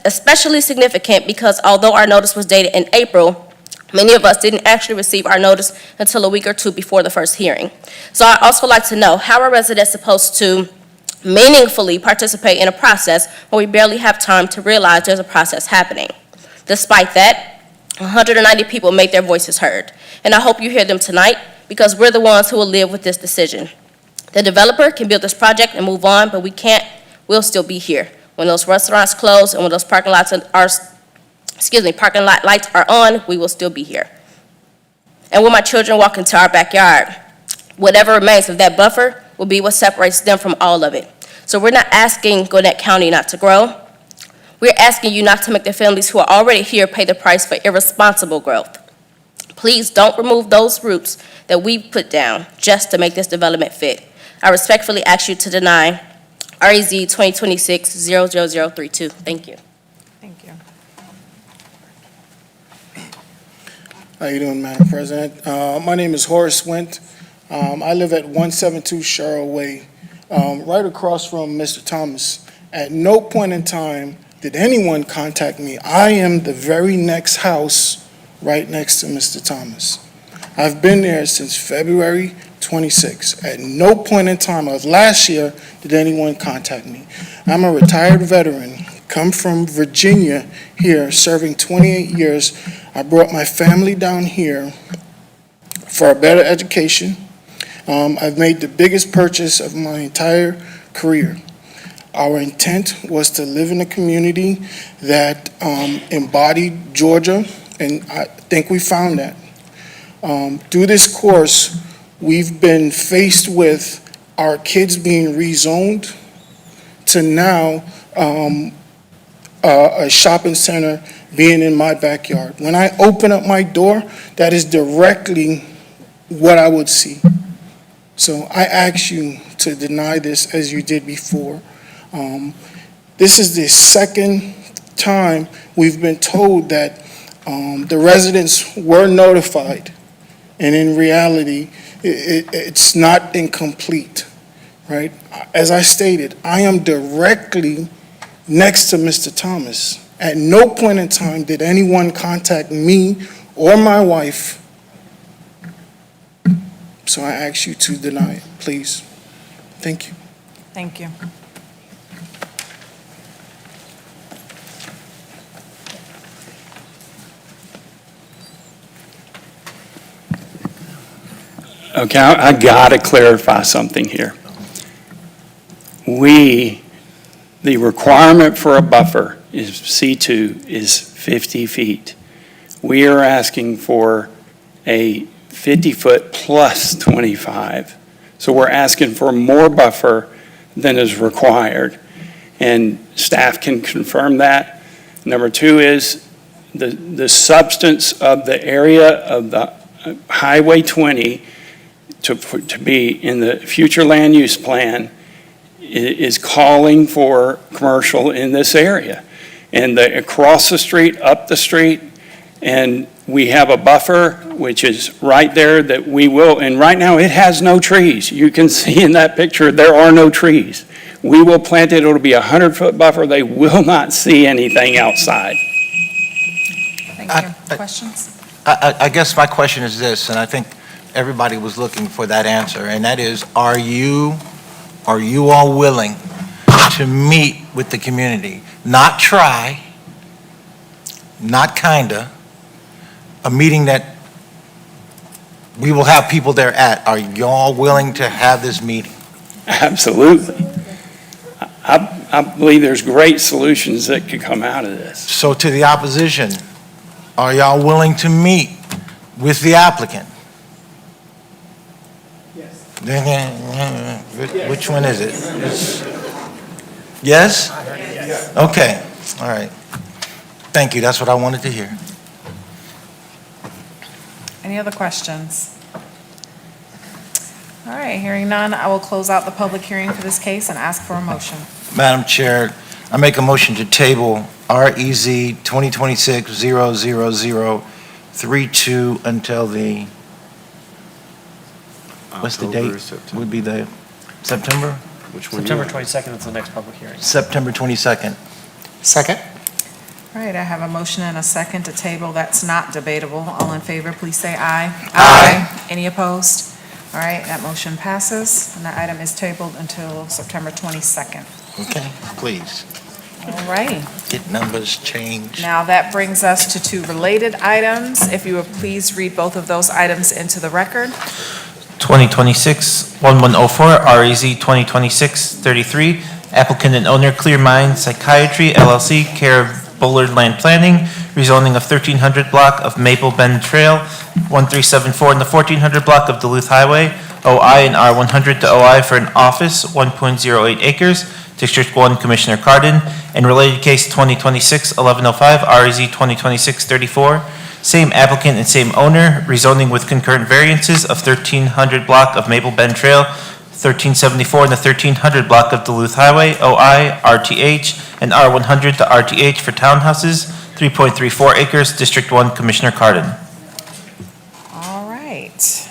especially significant because although our notice was dated in April, many of us didn't actually receive our notice until a week or 2 before the first hearing. So I'd also like to know, how are residents supposed to meaningfully participate in a process when we barely have time to realize there's a process happening? Despite that, 190 people made their voices heard. And I hope you hear them tonight, because we're the ones who will live with this decision. The developer can build this project and move on, but we can't. We'll still be here. When those restaurants close and when those parking lot lights are on, we will still be here. And when my children walk into our backyard, whatever remains of that buffer will be what separates them from all of it. So we're not asking Gwinnett County not to grow. We're asking you not to make the families who are already here pay the price for irresponsible growth. Please don't remove those roots that we put down just to make this development fit. I respectfully ask you to deny REZ 2026-00032. Thank you. Thank you. How you doing, Madam President? My name is Horace Went. I live at 172 Cheryl Way, right across from Mr. Thomas. At no point in time did anyone contact me. I am the very next house right next to Mr. Thomas. I've been there since February 26. At no point in time of last year did anyone contact me. I'm a retired veteran, come from Virginia here, serving 28 years. I brought my family down here for a better education. I've made the biggest purchase of my entire career. Our intent was to live in a community that embodied Georgia, and I think we found that. Through this course, we've been faced with our kids being rezoned to now a shopping center being in my backyard. When I open up my door, that is directly what I would see. So I ask you to deny this as you did before. This is the second time we've been told that the residents were notified, and in reality, it's not incomplete. right? As I stated, I am directly next to Mr. Thomas. At no point in time did anyone contact me or my wife, so I ask you to deny it, please. Thank you. Thank you. Okay, I gotta clarify something here. The requirement for a buffer is C2 is 50 feet. We are asking for a 50-foot plus 25. So we're asking for more buffer than is required. And staff can confirm that. Number two is the substance of the area of the Highway 20 to be in the future land use plan is calling for commercial in this area. And across the street, up the street, and we have a buffer, which is right there that we will, and right now it has no trees. You can see in that picture, there are no trees. We will plant it, it'll be a 100-foot buffer. They will not see anything outside. Thank you. Questions? I guess my question is this, and I think everybody was looking for that answer, and that is, are you all willing to meet with the community? Not try, not kinda, a meeting that we will have people there at. Are y'all willing to have this meeting? Absolutely. I believe there's great solutions that could come out of this. So to the opposition, are y'all willing to meet with the applicant? Yes. Which one is it? Yes? Okay, all right. Thank you, that's what I wanted to hear. Any other questions? All right, hearing none, I will close out the public hearing for this case and ask for a motion. Madam Chair, I make a motion to table REZ 2026-00032 until the, what's the date? September. Would be the September? Which one? September 22nd is the next public hearing. September 22nd. Second? All right, I have a motion and a second to table. That's not debatable. All in favor, please say aye. Aye. Any opposed? All right, that motion passes, and the item is tabled until September 22nd. Okay, please, All right. get numbers changed. Now, that brings us to two related items. If you would please read both of those items into the record. 2026-1104, REZ 2026-33, applicant and owner Clear Mind Psychiatry LLC, care of Bullard Land Planning, rezoning of 1300 block of Maple Bend Trail, 1374 in the 1400 block of Duluth Highway, OI and R100 to OI for an office, 1.08 acres, District 1, Commissioner Cardin, and related case 2026-1105, REZ 2026-34, same applicant and same owner, rezoning with concurrent variances of 1300 block of Maple Bend Trail, 1374 in the 1300 block of Duluth Highway, OI, RTH, and R100 to RTH for townhouses, 3.34 acres, District 1, Commissioner Cardin. All right.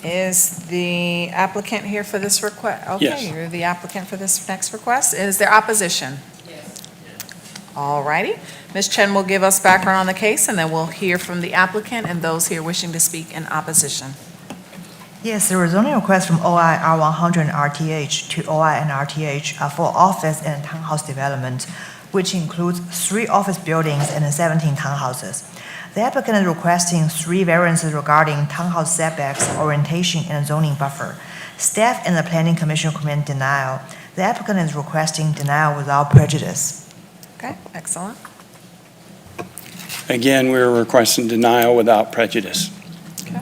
Is the applicant here for this request? Yes. Okay, you're the applicant for this next request. Is there opposition? Yes. All righty. Ms. Chen will give us background on the case, and then we'll hear from the applicant and those here wishing to speak in opposition. Yes, there was only a request from OI, R100, and RTH to OI and RTH for office and townhouse development, which includes 3 office buildings and 17 townhouses. The applicant is requesting 3 variances regarding townhouse setbacks, orientation, and zoning buffer. Staff and the Planning Commission recommend denial. The applicant is requesting denial without prejudice. Okay, excellent. Again, we're requesting denial without prejudice. Okay.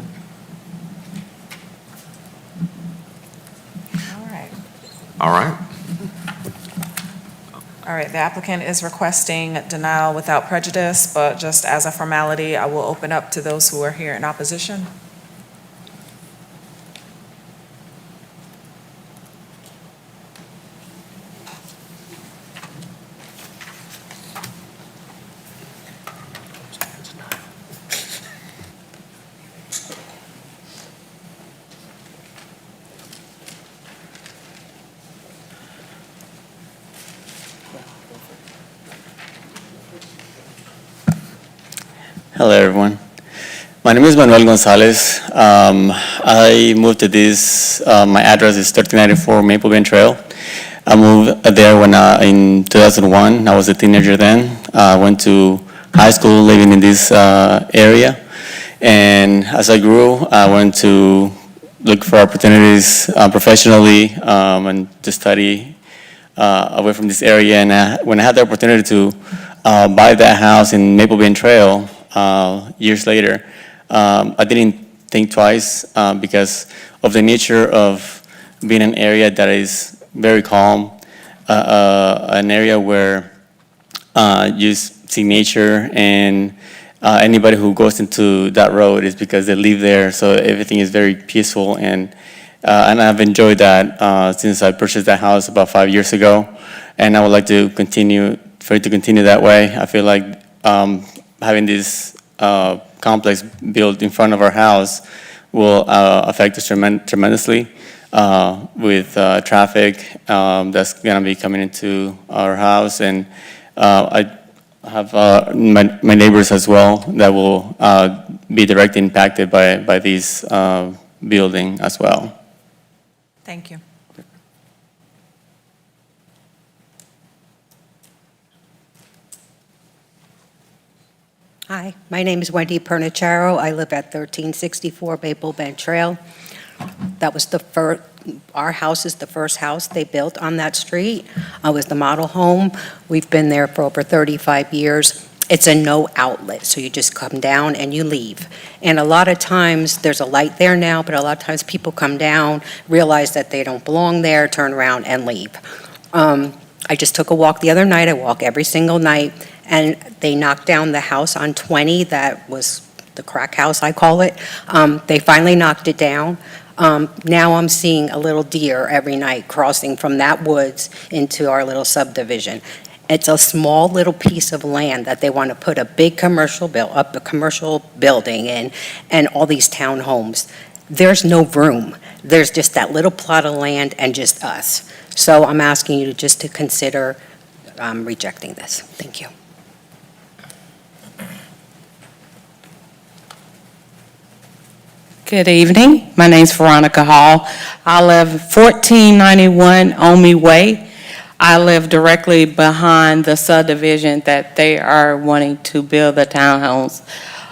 All right. All right. All right, the applicant is requesting denial without prejudice, but just as a formality, I will open up to those who are here in opposition. Hello, everyone. My name is Manuel Gonzalez. I moved to this, my address is 1394 Maple Bend Trail. I moved there in 2001. I was a teenager then. I went to high school living in this area. And as I grew, I went to look for opportunities professionally and to study away from this area. And when I had the opportunity to buy that house in Maple Bend Trail years later, I didn't think twice because of the nature of being an area that is very calm, an area where you see nature, and anybody who goes into that road is because they live there, so everything is very peaceful, and I've enjoyed that since I purchased that house about 5 years ago, and I would like to continue that way. I feel like having this complex built in front of our house will affect us tremendously with traffic that's going to be coming into our house, and I have my neighbors as well that will be directly impacted by this building as well. Thank you. Hi, my name is Wendy Pernicharo. I live at 1364 Maple Bend Trail. That was our house is the first house they built on that street. It was the model home. We've been there for over 35 years. It's a no outlet, so you just come down and you leave. And a lot of times, there's a light there now, but a lot of times people come down, realize that they don't belong there, turn around and leave. I just took a walk the other night. I walk every single night, and they knocked down the house on 20. That was the crack house, I call it. They finally knocked it down. Now I'm seeing a little deer every night crossing from that woods into our little subdivision. It's a small little piece of land that they want to put a big commercial building in, and all these townhomes. There's no room. There's just that little plot of land and just us. So I'm asking you to consider rejecting this. Thank you. Good evening. My name's Veronica Hall. I live 1491 Omi Way. I live directly behind the subdivision that they are wanting to build the townhomes.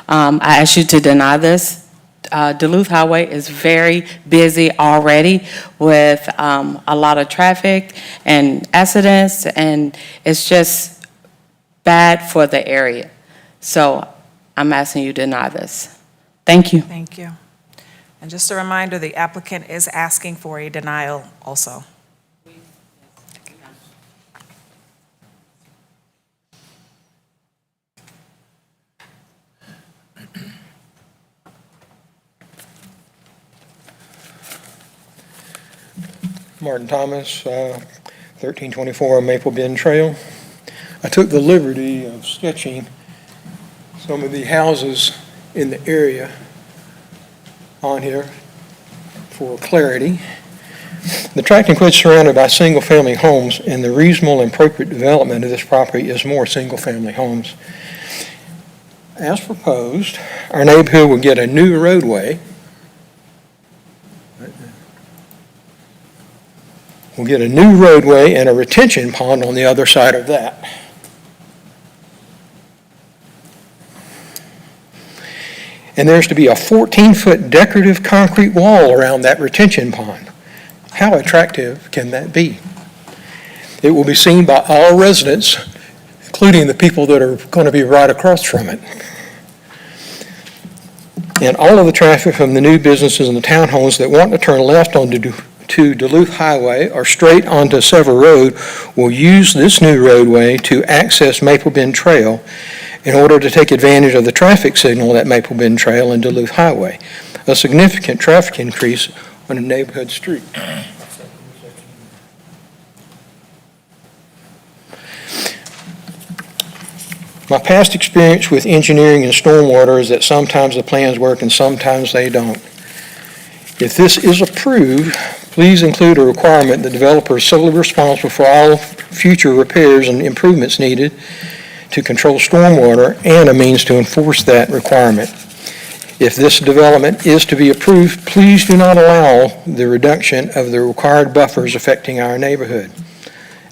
I ask you to deny this. Duluth Highway is very busy already with a lot of traffic and accidents, and it's just bad for the area. So I'm asking you to deny this. Thank you. Thank you. And just a reminder, the applicant is asking for a denial also. Martin Thomas, 1324 Maple Bend Trail. I took the liberty of sketching some of the houses in the area on here for clarity. The tract includes surrounded by single-family homes, and the reasonable and appropriate development of this property is more single-family homes. As proposed, our neighborhood will get a new roadway. We'll get a new roadway and a retention pond on the other side of that. And there's to be a 14-foot decorative concrete wall around that retention pond. How attractive can that be? It will be seen by all residents, including the people that are going to be right across from it. And all of the traffic from the new businesses and the townhomes that want to turn left onto Duluth Highway or straight onto Sever Road will use this new roadway to access Maple Bend Trail in order to take advantage of the traffic signal at Maple Bend Trail and Duluth Highway, a significant traffic increase on a neighborhood street. My past experience with engineering and stormwater is that sometimes the plans work and sometimes they don't. If this is approved, please include a requirement that the developer is solely responsible for all future repairs and improvements needed to control stormwater and a means to enforce that requirement. If this development is to be approved, please do not allow the reduction of the required buffers affecting our neighborhood.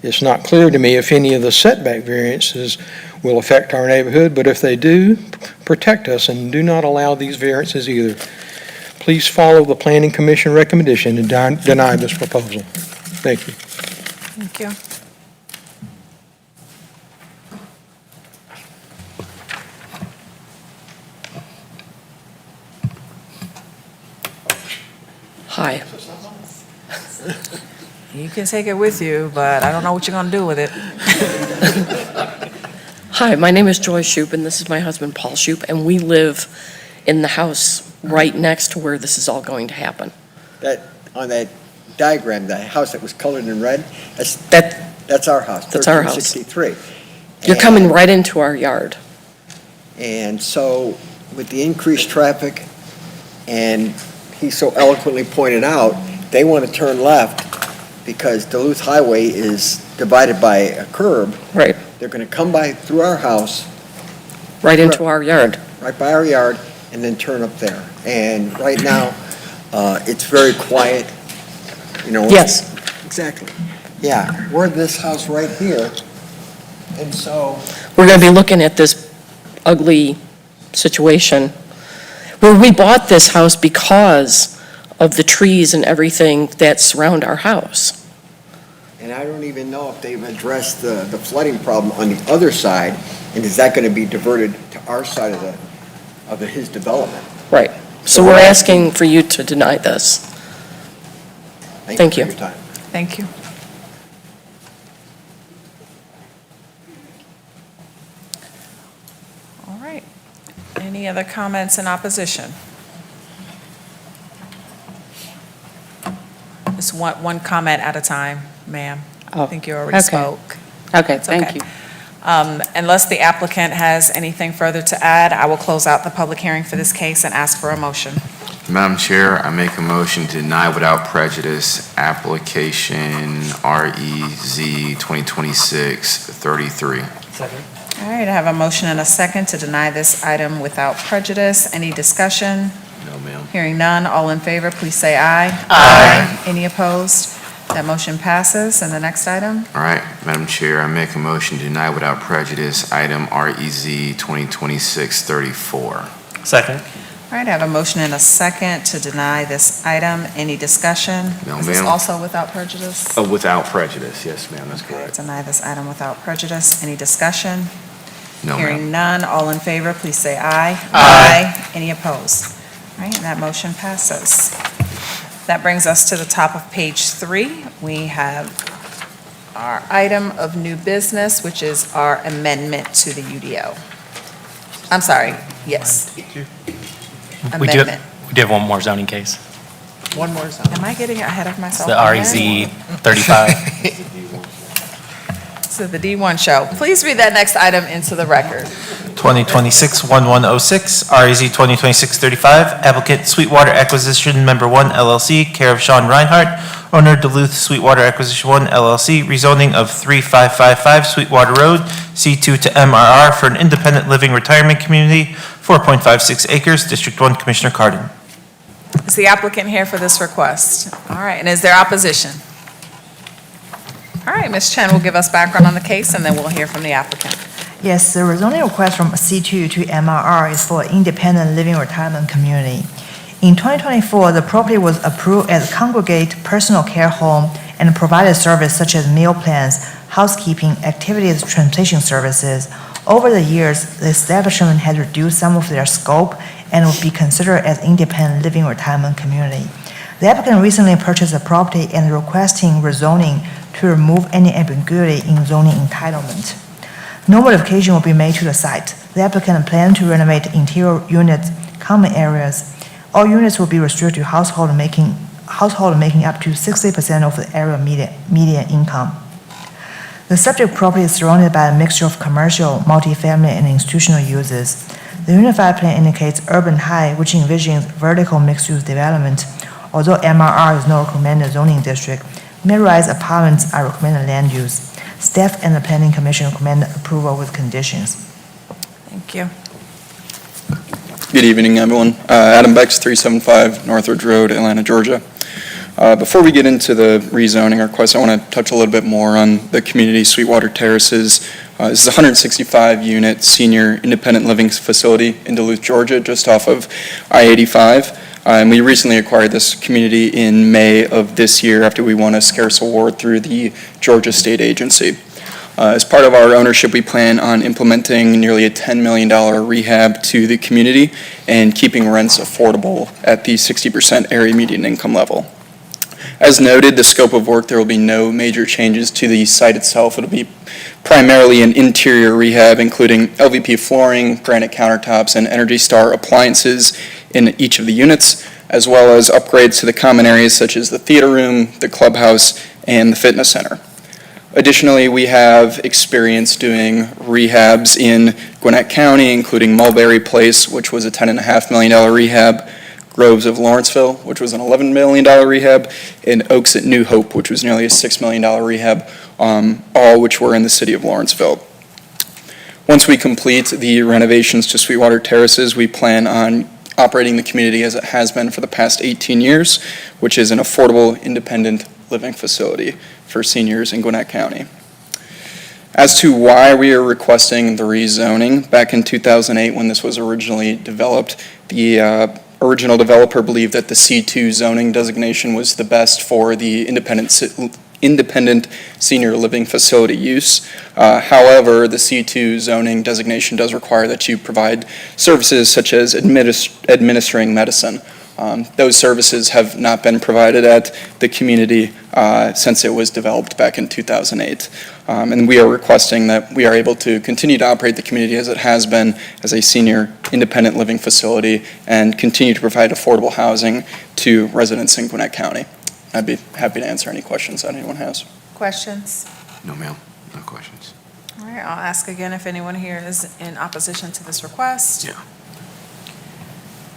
It's not clear to me if any of the setback variances will affect our neighborhood, but if they do, protect us and do not allow these variances either. Please follow the Planning Commission recommendation and deny this proposal. Thank you. Thank you. Hi. You can take it with you, but I don't know what you're going to do with it. Hi, my name is Joy Shoup, and this is my husband, Paul Shoup, and we live in the house right next to where this is all going to happen. That, on that diagram, the house that was colored in red, that's our house. That's our house. 1363. You're coming right into our yard. And so, with the increased traffic, and he so eloquently pointed out, they want to turn left because Duluth Highway is divided by a curb. Right. They're going to come by through our house. Right into our yard. Right by our yard, and then turn up there. And right now, it's very quiet, you know. Yes. Exactly. Yeah, we're this house right here, and so. We're going to be looking at this ugly situation. Well, we bought this house because of the trees and everything that surround our house. And I don't even know if they've addressed the flooding problem on the other side, and is that going to be diverted to our side of his development? Right. So we're asking for you to deny this. Thank you. For your time. Thank you. All right. Any other comments in opposition? Just one comment at a time, ma'am. I think you already okay. spoke. Okay, It's thank you. Unless the applicant has anything further to add, I will close out the public hearing for this case and ask for a motion. Madam Chair, I make a motion to deny without prejudice application REZ 2026-33. Second. All right, I have a motion and a second to deny this item without prejudice. Any discussion? No, ma'am. Hearing none, all in favor, please say aye. Aye. Any opposed? That motion passes. And the next item? All right, Madam Chair, I make a motion to deny without prejudice item REZ 2026-34. Second. All right, I have a motion and a second to deny this item. Any discussion? No, Is this ma'am. also without prejudice? Oh, without prejudice, yes, ma'am, that's correct. Deny this item without prejudice. Any discussion? No, ma'am. Hearing none, all in favor, please say aye. Aye. Any opposed? All right, and that motion passes. That brings us to the top of page 3. We have our item of new business, which is our amendment to the UDO. I'm sorry, yes. We do Amendment. have one more zoning case. One more zone. Am I getting ahead of It's myself? the again? REZ 35. So the D1 show. Please read that next item into the record. 2026-1106, REZ 2026-35, applicant Sweetwater Acquisition Member 1 LLC, care of Sean Reinhardt, owner Duluth Sweetwater Acquisition 1 LLC, rezoning of 3555 Sweetwater Road, C2 to MRR for an independent living retirement community, 4.56 acres, District 1, Commissioner Cardin. Is the applicant here for this request? All right, and is there opposition? All right, Ms. Chen will give us background on the case, and then we'll hear from the applicant. Yes, the rezoning request from C2 to MRR is for independent living retirement community. In 2024, the property was approved as a congregate personal care home and provided service such as meal plans, housekeeping, activities, transportation services. Over the years, the establishment has reduced some of their scope and will be considered as independent living retirement community. The applicant recently purchased the property and is requesting rezoning to remove any ambiguity in zoning entitlement. No modification will be made to the site. The applicant plans to renovate interior units, common areas. All units will be restricted to household making up to 60% of the area median income. The subject property is surrounded by a mixture of commercial, multifamily, and institutional uses. The unified plan indicates urban high, which envisions vertical mixed-use development. Although MRR is not recommended zoning district, mid-rise apartments are recommended land use. Staff and the Planning Commission recommend approval with conditions. Thank you. Good evening, everyone. Adam Bex, 375 Northridge Road, Atlanta, Georgia. Before we get into the rezoning request, I want to touch a little bit more on the community Sweetwater Terraces. This is a 165-unit senior independent living facility in Duluth, Georgia, just off of I-85. And we recently acquired this community in May of this year after we won a scarce award through the Georgia State Agency. As part of our ownership, we plan on implementing nearly a $10 million rehab to the community and keeping rents affordable at the 60% area median income level. As noted, the scope of work, there will be no major changes to the site itself. It'll be primarily an interior rehab, including LVP flooring, granite countertops, and Energy Star appliances in each of the units, as well as upgrades to the common areas such as the theater room, the clubhouse, and the fitness center. Additionally, we have experience doing rehabs in Gwinnett County, including Mulberry Place, which was a $10.5 million rehab, Groves of Lawrenceville, which was an $11 million rehab, and Oaks at New Hope, which was nearly a $6 million rehab, all which were in the city of Lawrenceville. Once we complete the renovations to Sweetwater Terraces, we plan on operating the community as it has been for the past 18 years, which is an affordable, independent living facility for seniors in Gwinnett County. As to why we are requesting the rezoning, back in 2008 when this was originally developed, the original developer believed that the C2 zoning designation was the best for the independent senior living facility use. However, the C2 zoning designation does require that you provide services such as administering medicine. Those services have not been provided at the community since it was developed back in 2008. And we are requesting that we are able to continue to operate the community as it has been as a senior independent living facility and continue to provide affordable housing to residents in Gwinnett County. I'd be happy to answer any questions that anyone has. Questions? No, ma'am. No questions. All right, I'll ask again if anyone here is in opposition to this request. Yeah.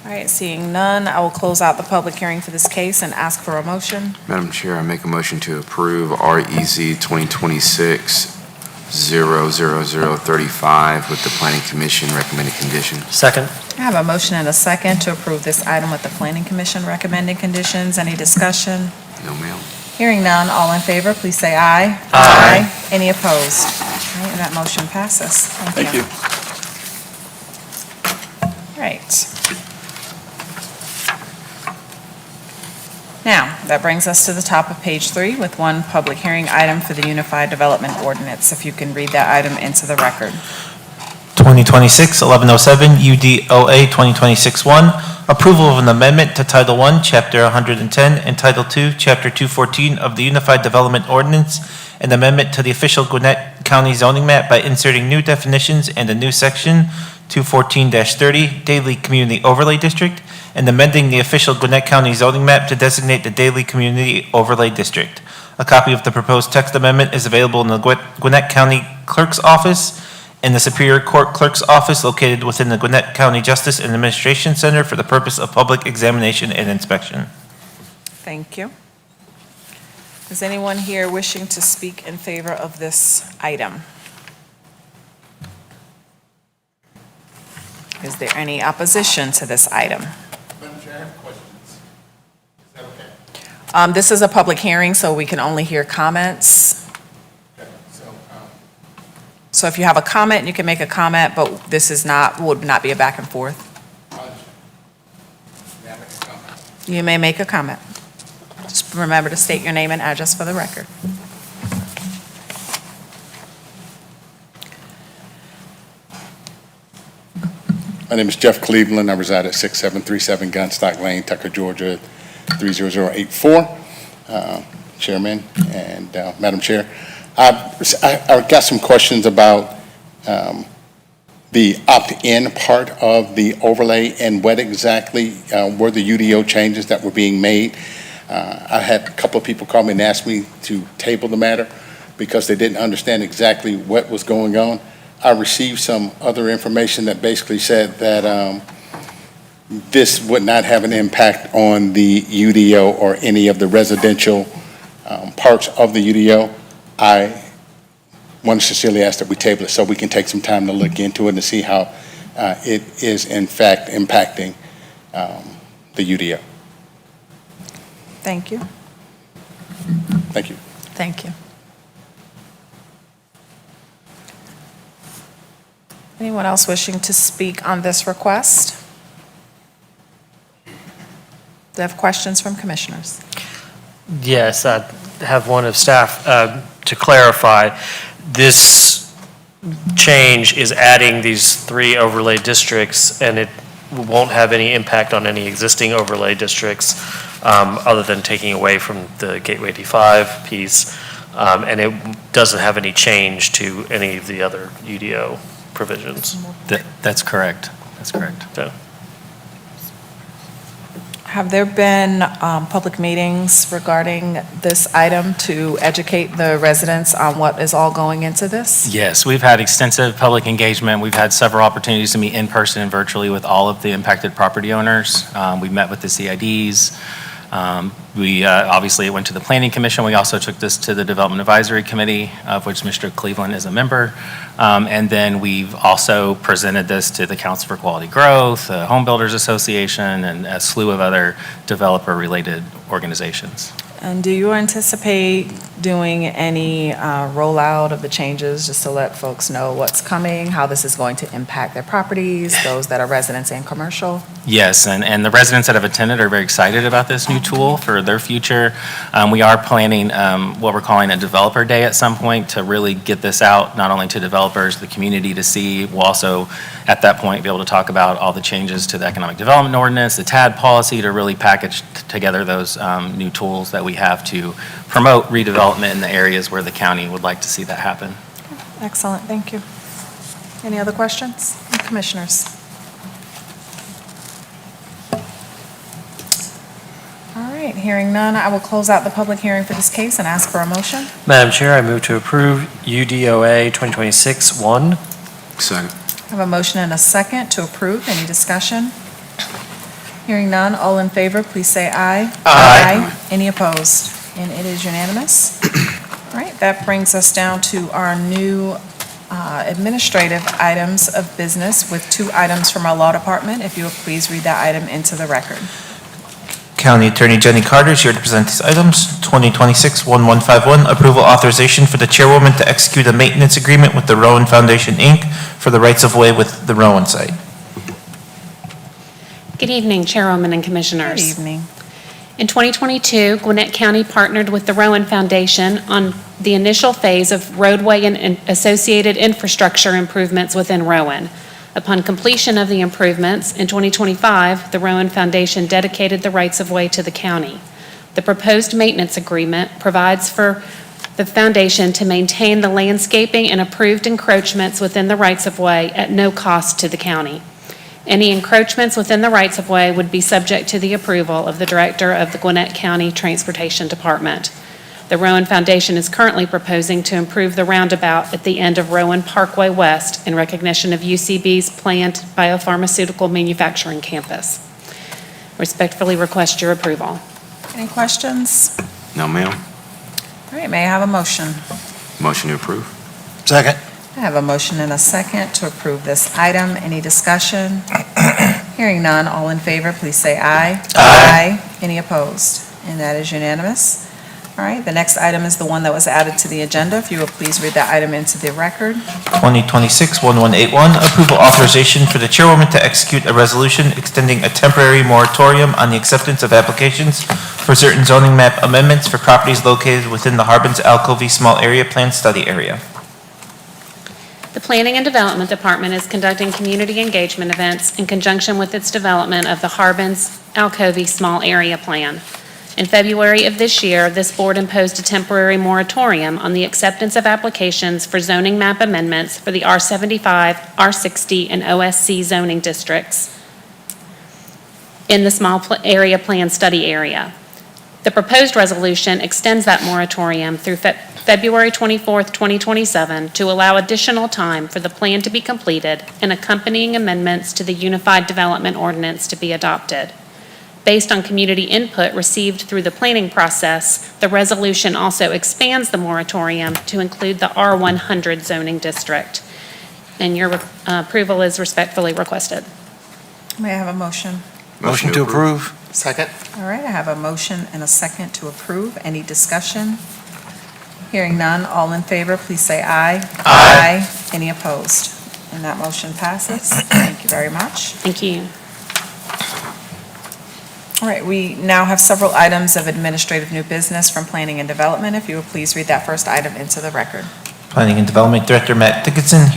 All right, seeing none, I will close out the public hearing for this case and ask for a motion. Madam Chair, I make a motion to approve REZ 2026-00035 with the Planning Commission recommended conditions. Second. I have a motion and a second to approve this item with the Planning Commission recommended conditions. Any discussion? No, ma'am. Hearing none, all in favor, please say aye. Aye. Any opposed? All right, and that motion passes. Thank you. All right. Now, that brings us to the top of page 3 with one public hearing item for the Unified Development Ordinance. If you can read that item into the record. 2026-1107 UDOA 2026-1, approval of an amendment to Title I, Chapter 110, and Title II, Chapter 214 of the Unified Development Ordinance, an amendment to the official Gwinnett County zoning map by inserting new definitions and a new section, 214-30, Daily Community Overlay District, and amending the official Gwinnett County zoning map to designate the Daily Community Overlay District. A copy of the proposed text amendment is available in the Gwinnett County Clerk's Office and the Superior Court Clerk's Office located within the Gwinnett County Justice and Administration Center for the purpose of public examination and inspection. Thank you. Is anyone here wishing to speak in favor of this item? Is there any opposition to this item? Madam Chair, I have questions. Is that okay? This is a public hearing, so we can only hear comments. Okay, So if you have a comment, you can make a comment, but this is would not be a back and forth. may I make a comment? You may make a comment. Just remember to state your name and address for the record. My name is Jeff Cleveland. I reside at 6737 Gunstock Lane, Tucker, Georgia, 30084. Chairman and Madam Chair, I got some questions about the opt-in part of the overlay and what exactly were the UDO changes that were being made. I had a couple of people call me and ask me to table the matter because they didn't understand exactly what was going on. I received some other information that basically said that this would not have an impact on the UDO or any of the residential parts of the UDO. I want to sincerely ask that we table it so we can take some time to look into it and see how it is in fact impacting the UDO. Thank you. Thank you. Thank you. Anyone else wishing to speak on this request? Do you have questions from commissioners? Yes, I have one of staff. To clarify, this change is adding these 3 overlay districts, and it won't have any impact on any existing overlay districts, other than taking away from the Gateway 85 piece, and it doesn't have any change to any of the other UDO provisions. That's correct. That's correct. So, Have there been public meetings regarding this item to educate the residents on what is all going into this? Yes, we've had extensive public engagement. We've had several opportunities to meet in person and virtually with all of the impacted property owners. We met with the CIDs. We obviously went to the Planning Commission. We also took this to the Development Advisory Committee, of which Mr. Cleveland is a member. And then we've also presented this to the Council for Quality Growth, the Home Builders Association, and a slew of other developer-related organizations. And do you anticipate doing any rollout of the changes, just to let folks know what's coming, how this is going to impact their properties, those that are residents and commercial? Yes, and the residents that have attended are very excited about this new tool for their future. We are planning what we're calling a developer day at some point to really get this out, not only to developers, the community to see. We'll also, at that point, be able to talk about all the changes to the economic development ordinance, the TAD policy, to really package together those new tools that we have to promote redevelopment in the areas where the county would like to see that happen. Excellent, thank you. Any other questions? Commissioners? All right, hearing none, I will close out the public hearing for this case and ask for a motion. Madam Chair, I move to approve UDOA 2026-1. Second. I have a motion and a second to approve. Any discussion? Hearing none, all in favor, please say aye. Aye. Any opposed? And it is unanimous. All right, that brings us down to our new administrative items of business with 2 items from our law department. If you would please read that item into the record. County Attorney Jenny Carter is here to present these items. 2026-1151, approval authorization for the chairwoman to execute a maintenance agreement with the Rowan Foundation, Inc. for the rights-of-way with the Rowan site. Good evening, Chairwoman and Commissioners. Good evening. In 2022, Gwinnett County partnered with the Rowan Foundation on the initial phase of roadway and associated infrastructure improvements within Rowan. Upon completion of the improvements, in 2025, the Rowan Foundation dedicated the rights-of-way to the county. The proposed maintenance agreement provides for the foundation to maintain the landscaping and approved encroachments within the rights-of-way at no cost to the county. Any encroachments within the rights-of-way would be subject to the approval of the Director of the Gwinnett County Transportation Department. The Rowan Foundation is currently proposing to improve the roundabout at the end of Rowan Parkway West in recognition of UCB's planned biopharmaceutical manufacturing campus. Respectfully request your approval. Any questions? No, ma'am. All right, may I have a motion? Motion to approve. Second. I have a motion and a second to approve this item. Any discussion? Hearing none, all in favor, please say aye. Aye. Any opposed? And that is unanimous. All right, the next item is the one that was added to the agenda. If you will please read that item into the record. 2026-1181, approval authorization for the chairwoman to execute a resolution extending a temporary moratorium on the acceptance of applications for certain zoning map amendments for properties located within the Harbins-Alcovy Small Area Plan Study Area. The Planning and Development Department is conducting community engagement events in conjunction with its development of the Harbins-Alcovy Small Area Plan. In February of this year, this board imposed a temporary moratorium on the acceptance of applications for zoning map amendments for the R75, R60, and OSC zoning districts in the Small Area Plan Study Area. The proposed resolution extends that moratorium through February 24th, 2027, to allow additional time for the plan to be completed and accompanying amendments to the Unified Development Ordinance to be adopted. Based on community input received through the planning process, the resolution also expands the moratorium to include the R100 zoning district. And your approval is respectfully requested. May I have a motion? Motion to approve. Second? All right, I have a motion and a second to approve. Any discussion? Hearing none, all in favor, please say aye. Aye. Any opposed? And that motion passes. Thank you very much. Thank you. All right, we now have several items of administrative new business from Planning and Development. If you would please read that first item into the record. Planning and Development Director Matt Dickinson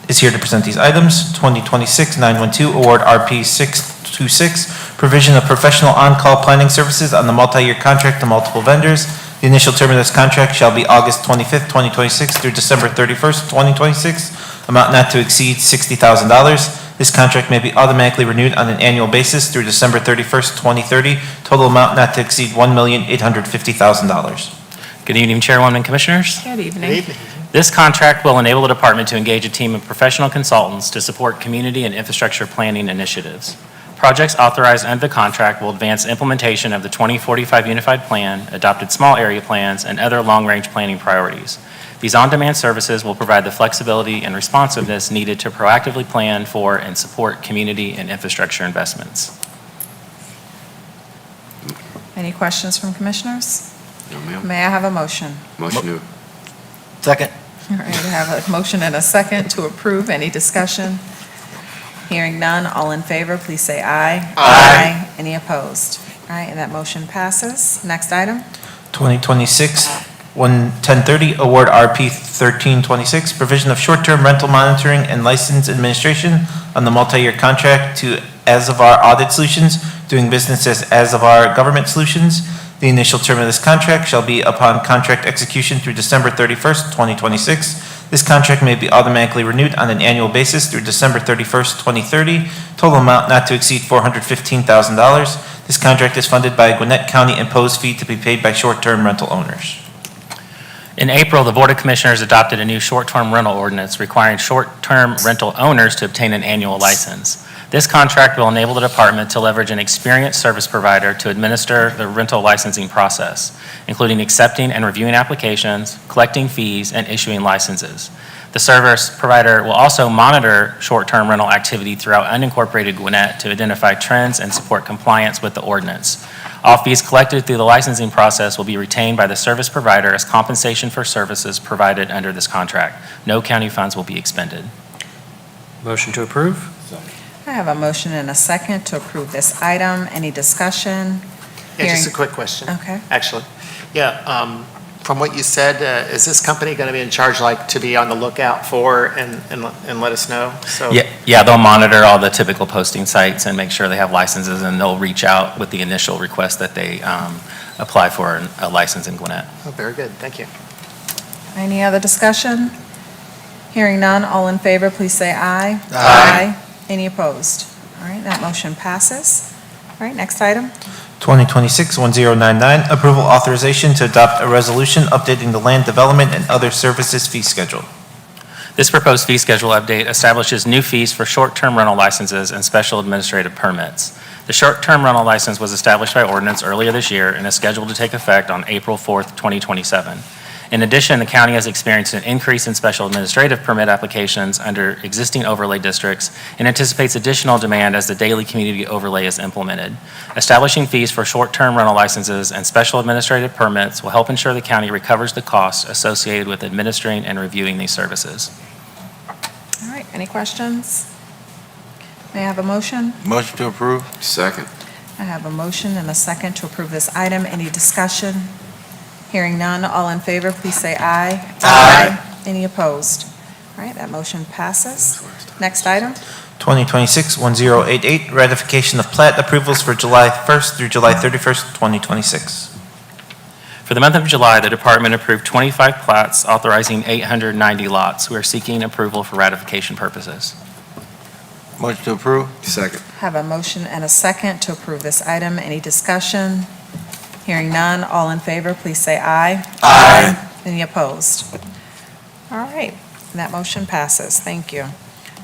is here to present these items. 2026-912, award RP 626, provision of professional on-call planning services on the multi-year contract to multiple vendors. The initial term of this contract shall be August 25th, 2026 through December 31st, 2026, amount not to exceed $60,000. This contract may be automatically renewed on an annual basis through December 31st, 2030. Total amount not to exceed $1,850,000. Good evening, Chairwoman and Commissioners. Good evening. Good evening. This contract will enable the department to engage a team of professional consultants to support community and infrastructure planning initiatives. Projects authorized under the contract will advance implementation of the 2045 Unified Plan, adopted small area plans, and other long-range planning priorities. These on-demand services will provide the flexibility and responsiveness needed to proactively plan for and support community and infrastructure investments. Any questions from commissioners? No, ma'am. May I have a motion? Motion to Second. All right, I have a motion and a second to approve. Any discussion? Hearing none, all in favor, please say aye. Aye. Any opposed? All right, and that motion passes. Next item. 2026-1030, award RP 1326, provision of short-term rental monitoring and license administration on the multi-year contract to As of Our Audit Solutions, doing business as of Our Government Solutions. The initial term of this contract shall be upon contract execution through December 31st, 2026. This contract may be automatically renewed on an annual basis through December 31st, 2030. Total amount not to exceed $415,000. This contract is funded by a Gwinnett County imposed fee to be paid by short-term rental owners. In April, the Board of Commissioners adopted a new short-term rental ordinance requiring short-term rental owners to obtain an annual license. This contract will enable the department to leverage an experienced service provider to administer the rental licensing process, including accepting and reviewing applications, collecting fees, and issuing licenses. The service provider will also monitor short-term rental activity throughout unincorporated Gwinnett to identify trends and support compliance with the ordinance. All fees collected through the licensing process will be retained by the service provider as compensation for services provided under this contract. No county funds will be expended. Motion to approve? I have a motion and a second to approve this item. Any discussion? Yeah, just a Hearing- quick question. Okay. Actually, yeah, from what you said, is this company going to be in charge, like, to be on the lookout for and let us know? So Yeah, they'll monitor all the typical posting sites and make sure they have licenses, and they'll reach out with the initial request that they apply for a license in Gwinnett. Oh, very good, thank you. Any other discussion? Hearing none, all in favor, please say aye. Aye. Any opposed? All right, that motion passes. All right, next item. 2026-1099, approval authorization to adopt a resolution updating the land development and other services fee schedule. This proposed fee schedule update establishes new fees for short-term rental licenses and special administrative permits. The short-term rental license was established by ordinance earlier this year and is scheduled to take effect on April 4th, 2027. In addition, the county has experienced an increase in special administrative permit applications under existing overlay districts and anticipates additional demand as the daily community overlay is implemented. Establishing fees for short-term rental licenses and special administrative permits will help ensure the county recovers the costs associated with administering and reviewing these services. All right, any questions? May I have a motion? Motion to approve. second. I have a motion and a second to approve this item. Any discussion? Hearing none, all in favor, please say aye. Aye. Any opposed? All right, that motion passes. Next item. 2026-1088, ratification of plat approvals for July 1st through July 31st, 2026. For the month of July, the department approved 25 plats authorizing 890 lots. We are seeking approval for ratification purposes. Motion to approve. Second. Have a motion and a second to approve this item. Any discussion? Hearing none, all in favor, please say aye. Aye. Any opposed? All right, that motion passes. Thank you.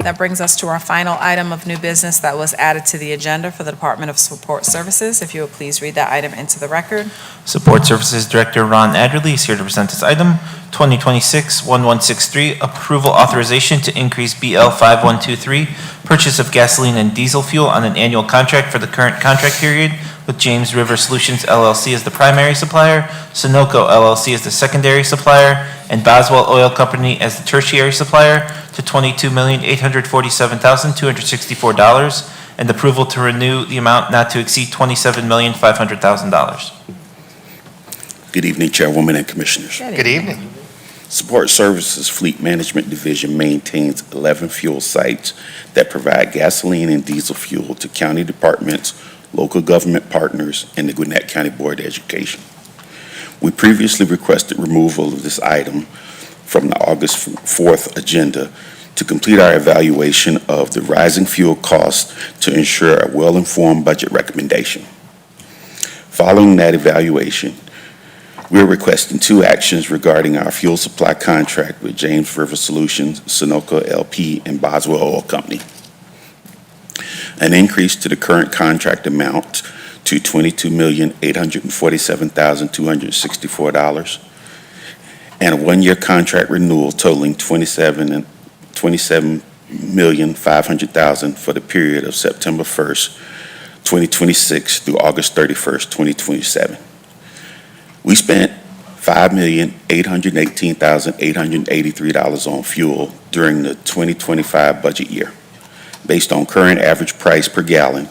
That brings us to our final item of new business that was added to the agenda for the Department of Support Services. If you would please read that item into the record. Support Services Director Ron Adderley is here to present this item, 2026-1163, approval authorization to increase BL 5123, purchase of gasoline and diesel fuel on an annual contract for the current contract period, with James River Solutions LLC as the primary supplier, Sunoco LLC as the secondary supplier, and Boswell Oil Company as the tertiary supplier, to $22,847,264, and approval to renew the amount not to exceed $27,500,000. Good evening, Chairwoman and Commissioners. Good evening. Support Services Fleet Management Division maintains 11 fuel sites that provide gasoline and diesel fuel to county departments, local government partners, and the Gwinnett County Board of Education. We previously requested removal of this item from the August 4th agenda to complete our evaluation of the rising fuel costs to ensure a well-informed budget recommendation. Following that evaluation, we're requesting 2 actions regarding our fuel supply contract with James River Solutions, Sunoco LP, and Boswell Oil Company. An increase to the current contract amount to $22,847,264, and a 1-year contract renewal totaling $27,500,000 for the period of September 1st, 2026 through August 31st, 2027. We spent $5,818,883 on fuel during the 2025 budget year. Based on current average price per gallon,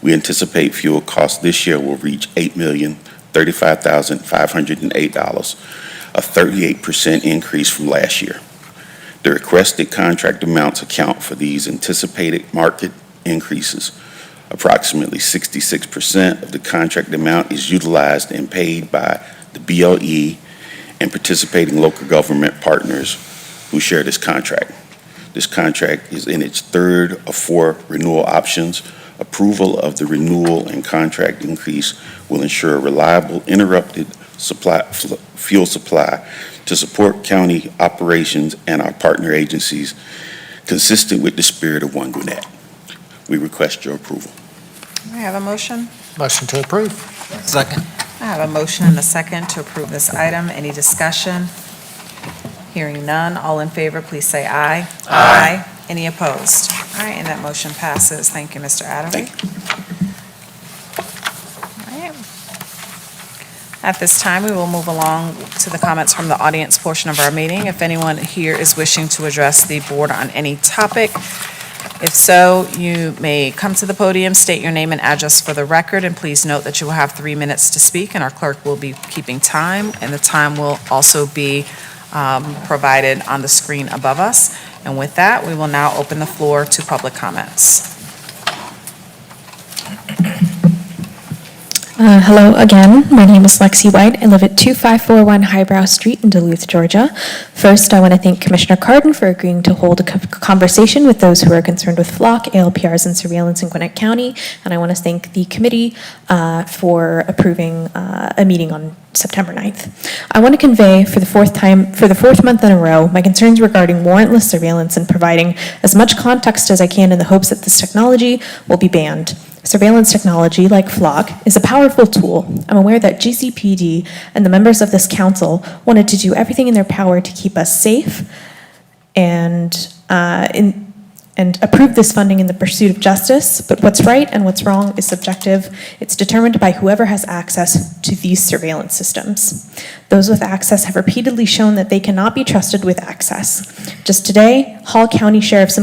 we anticipate fuel costs this year will reach $8,035,508, a 38% increase from last year. The requested contract amounts account for these anticipated market increases. Approximately 66% of the contract amount is utilized and paid by the BLE and participating local government partners who share this contract. This contract is in its 3rd of 4 renewal options. Approval of the renewal and contract increase will ensure reliable, uninterrupted fuel supply to support county operations and our partner agencies, consistent with the spirit of One Gwinnett. We request your approval. I have a motion. Motion to approve. Second. I have a motion and a second to approve this item. Any discussion? Hearing none, all in favor, please say aye. Aye. Any opposed? All right, and that motion passes. Thank you, Mr. Adderley. All right. At this time, we will move along to the comments from the audience portion of our meeting. If anyone here is wishing to address the board on any topic, if so, you may come to the podium, state your name and address for the record, and please note that you will have 3 minutes to speak, and our clerk will be keeping time, and the time will also be provided on the screen above us. And with that, we will now open the floor to public comments. Hello again. My name is Lexi White. I live at 2541 Highbrow Street in Duluth, Georgia. First, I want to thank Commissioner Cardin for agreeing to hold a conversation with those who are concerned with flock, ALPRs, and surveillance in Gwinnett County. And I want to thank the committee for approving a meeting on September 9th. I want to convey for the 4th month in a row my concerns regarding warrantless surveillance and providing as much context as I can in the hopes that this technology will be banned. Surveillance technology, like flock, is a powerful tool. I'm aware that GCPD and the members of this council wanted to do everything in their power to keep us safe and approve this funding in the pursuit of justice, but what's right and what's wrong is subjective. It's determined by whoever has access to these surveillance systems. Those with access have repeatedly shown that they cannot be trusted with access. Just today, two Hall County Sheriff's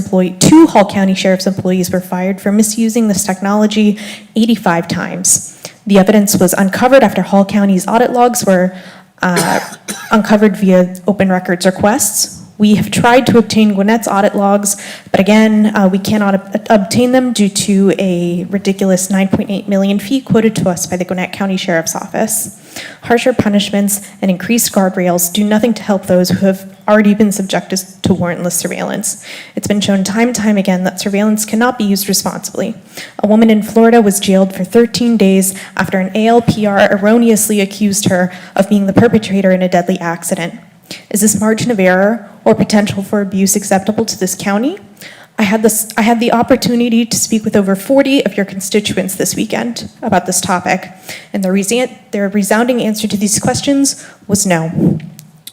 employees were fired for misusing this technology 85 times. The evidence was uncovered after Hall County's audit logs were uncovered via open records requests. We have tried to obtain Gwinnett's audit logs, but again, we cannot obtain them due to a ridiculous $9.8 million fee quoted to us by the Gwinnett County Sheriff's Office. Harsher punishments and increased guardrails do nothing to help those who have already been subjected to warrantless surveillance. It's been shown time and time again that surveillance cannot be used responsibly. A woman in Florida was jailed for 13 days after an ALPR erroneously accused her of being the perpetrator in a deadly accident. Is this margin of error or potential for abuse acceptable to this county? I had the opportunity to speak with over 40 of your constituents this weekend about this topic, and their resounding answer to these questions was no.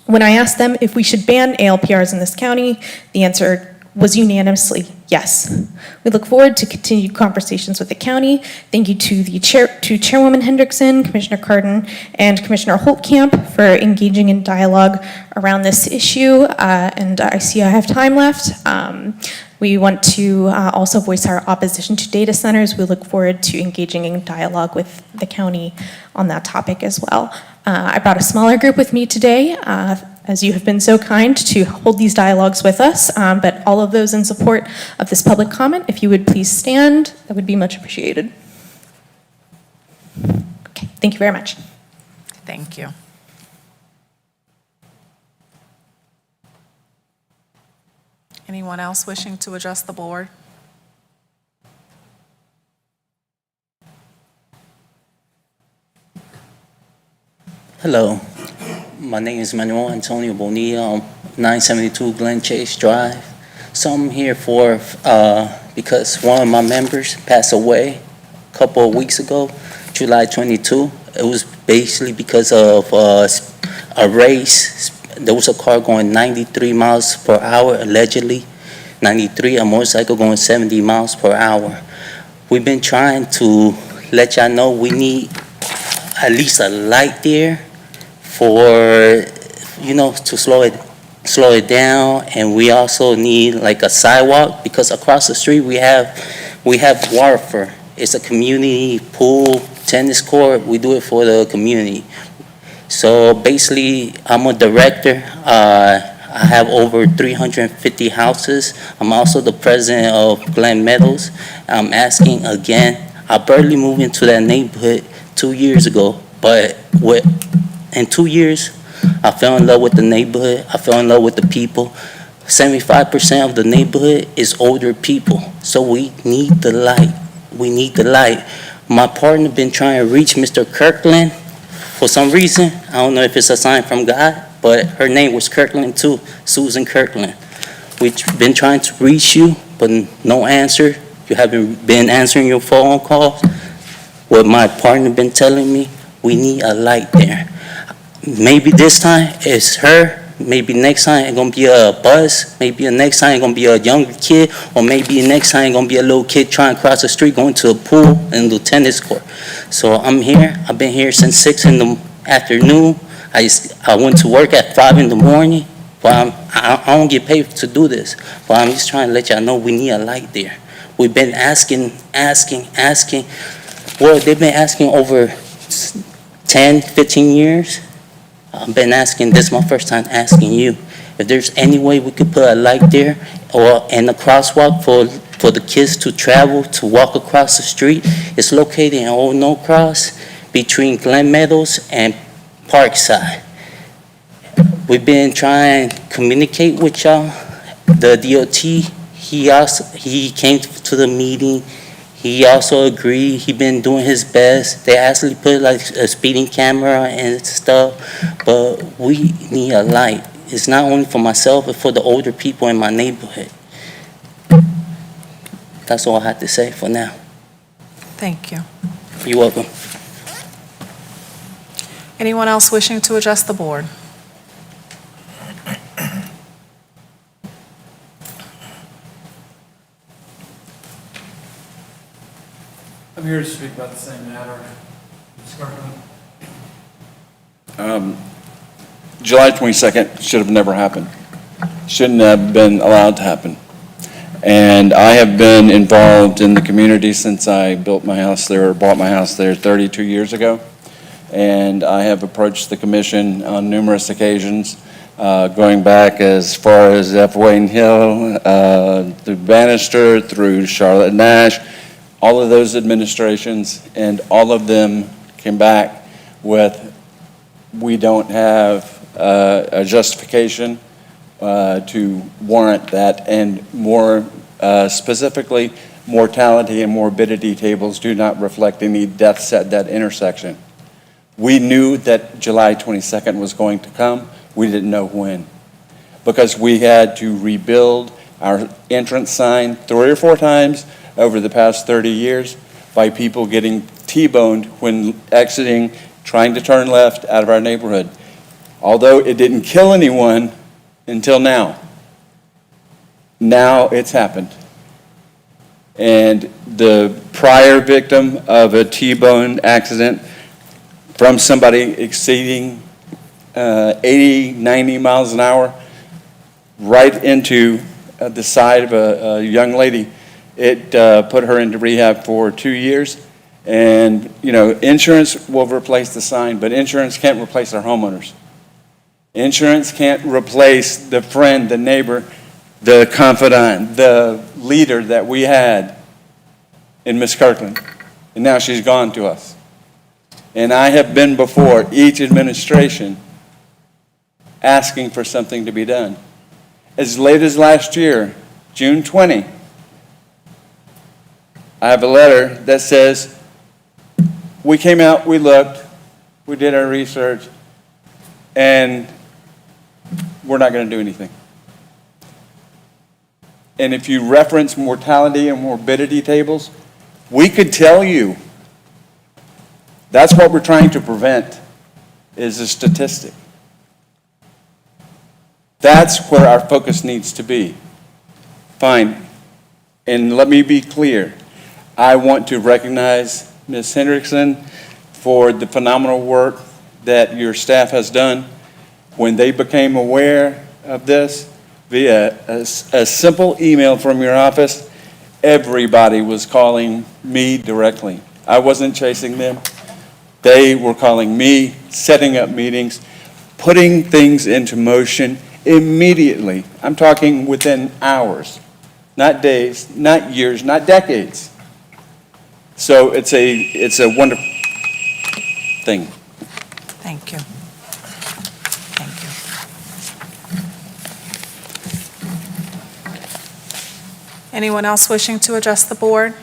When I asked them if we should ban ALPRs in this county, the answer was unanimously yes. We look forward to continued conversations with the county. Thank you to Chairwoman Hendrickson, Commissioner Cardin, and Commissioner Holtkamp for engaging in dialogue around this issue. And I see I have time left. We want to also voice our opposition to data centers. We look forward to engaging in dialogue with the county on that topic as well. I brought a smaller group with me today, as you have been so kind to hold these dialogues with us, but all of those in support of this public comment, if you would please stand, that would be much appreciated. Okay, thank you very much. Thank you. Anyone else wishing to address the board? Hello, my name is Manuel Antonio Bonilla, 972 Glen Chase Drive. So I'm here for, because one of my members passed away a couple of weeks ago, July 22. It was basically because of a race. There was a car going 93 miles per hour, allegedly. 93, a motorcycle going 70 miles per hour. We've been trying to let y'all know we need at least a light there for, to slow it down, and we also need like a sidewalk because across the street we have Waterford. It's a community pool, tennis court. We do it for the community. So basically, I'm a director. I have over 350 houses. I'm also the president of Glen Meadows. I'm asking again. I barely moved into that neighborhood 2 years ago, but in 2 years, I fell in love with the neighborhood. I fell in love with the people. 75% of the neighborhood is older people, so we need the light. We need the light. My partner been trying to reach Mr. Kirkland for some reason. I don't know if it's a sign from God, but her name was Kirkland too, Susan Kirkland. We've been trying to reach you, but no answer. You haven't been answering your phone calls. What my partner been telling me, we need a light there. Maybe this time it's her. Maybe next time it's gonna be a bus. Maybe the next time it's gonna be a young kid, or maybe next time it's gonna be a little kid trying to cross the street, going to a pool and the tennis court. So I'm here. I've been here since 6 in the afternoon. I went to work at 5 in the morning. But I don't get paid to do this. But I'm just trying to let y'all know we need a light there. We've been asking. Well, they've been asking over 10, 15 years. I've been asking, this is my first time asking you, if there's any way we could put a light there or in a crosswalk for the kids to travel, to walk across the street. It's located in Old No Cross between Glen Meadows and Parkside. We've been trying to communicate with y'all. The DOT, he came to the meeting. He also agreed. He been doing his best. They actually put like a speeding camera and stuff, but we need a light. It's not only for myself, but for the older people in my neighborhood. That's all I have to say for now. Thank you. You're welcome. Anyone else wishing to address the board? I'm here to speak about the same matter. Ms. Kirkland. July 22nd should have never happened. Shouldn't have been allowed to happen. And I have been involved in the community since I built my house there, or bought my house there 32 years ago. And I have approached the commission on numerous occasions, going back as far as F. Wayne Hill, through Bannister, through Charlotte Nash, all of those administrations, and all of them came back with, we don't have a justification to warrant that, and more specifically, mortality and morbidity tables do not reflect any deaths at that intersection. We knew that July 22nd was going to come. We didn't know when, because we had to rebuild our entrance sign 3 or 4 times over the past 30 years by people getting T-boned when exiting, trying to turn left out of our neighborhood. Although it didn't kill anyone until now. Now it's happened. And the prior victim of a T-bone accident from somebody exceeding 80, 90 miles an hour right into the side of a young lady, it put her into rehab for 2 years. And, you know, insurance will replace the sign, but insurance can't replace our homeowners. Insurance can't replace the friend, the neighbor, the confidant, the leader that we had in Miss Kirkland. And now she's gone to us. And I have been before each administration asking for something to be done. As late as last year, June 20, I have a letter that says, we came out, we looked, we did our research, and we're not going to do anything. And if you reference mortality and morbidity tables, we could tell you that's what we're trying to prevent, is a statistic. That's where our focus needs to be. Fine. And let me be clear. I want to recognize Ms. Hendrickson for the phenomenal work that your staff has done. When they became aware of this via a simple email from your office, everybody was calling me directly. I wasn't chasing them. They were calling me, setting up meetings, putting things into motion immediately. I'm talking within hours, not days, not years, not decades. So it's a wonderful thing. Thank you. Thank you. Anyone else wishing to address the board?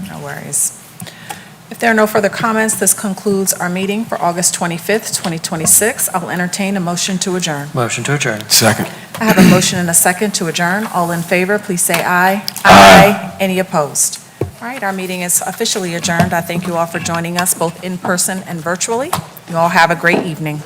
No worries. If there are no further comments, this concludes our meeting for August 25th, 2026. I'll entertain a motion to adjourn. Motion to adjourn. Second. I have a motion and a second to adjourn. All in favor, please say aye. Aye. Any opposed? All right, our meeting is officially adjourned. I thank you all for joining us, both in person and virtually. You all have a great evening.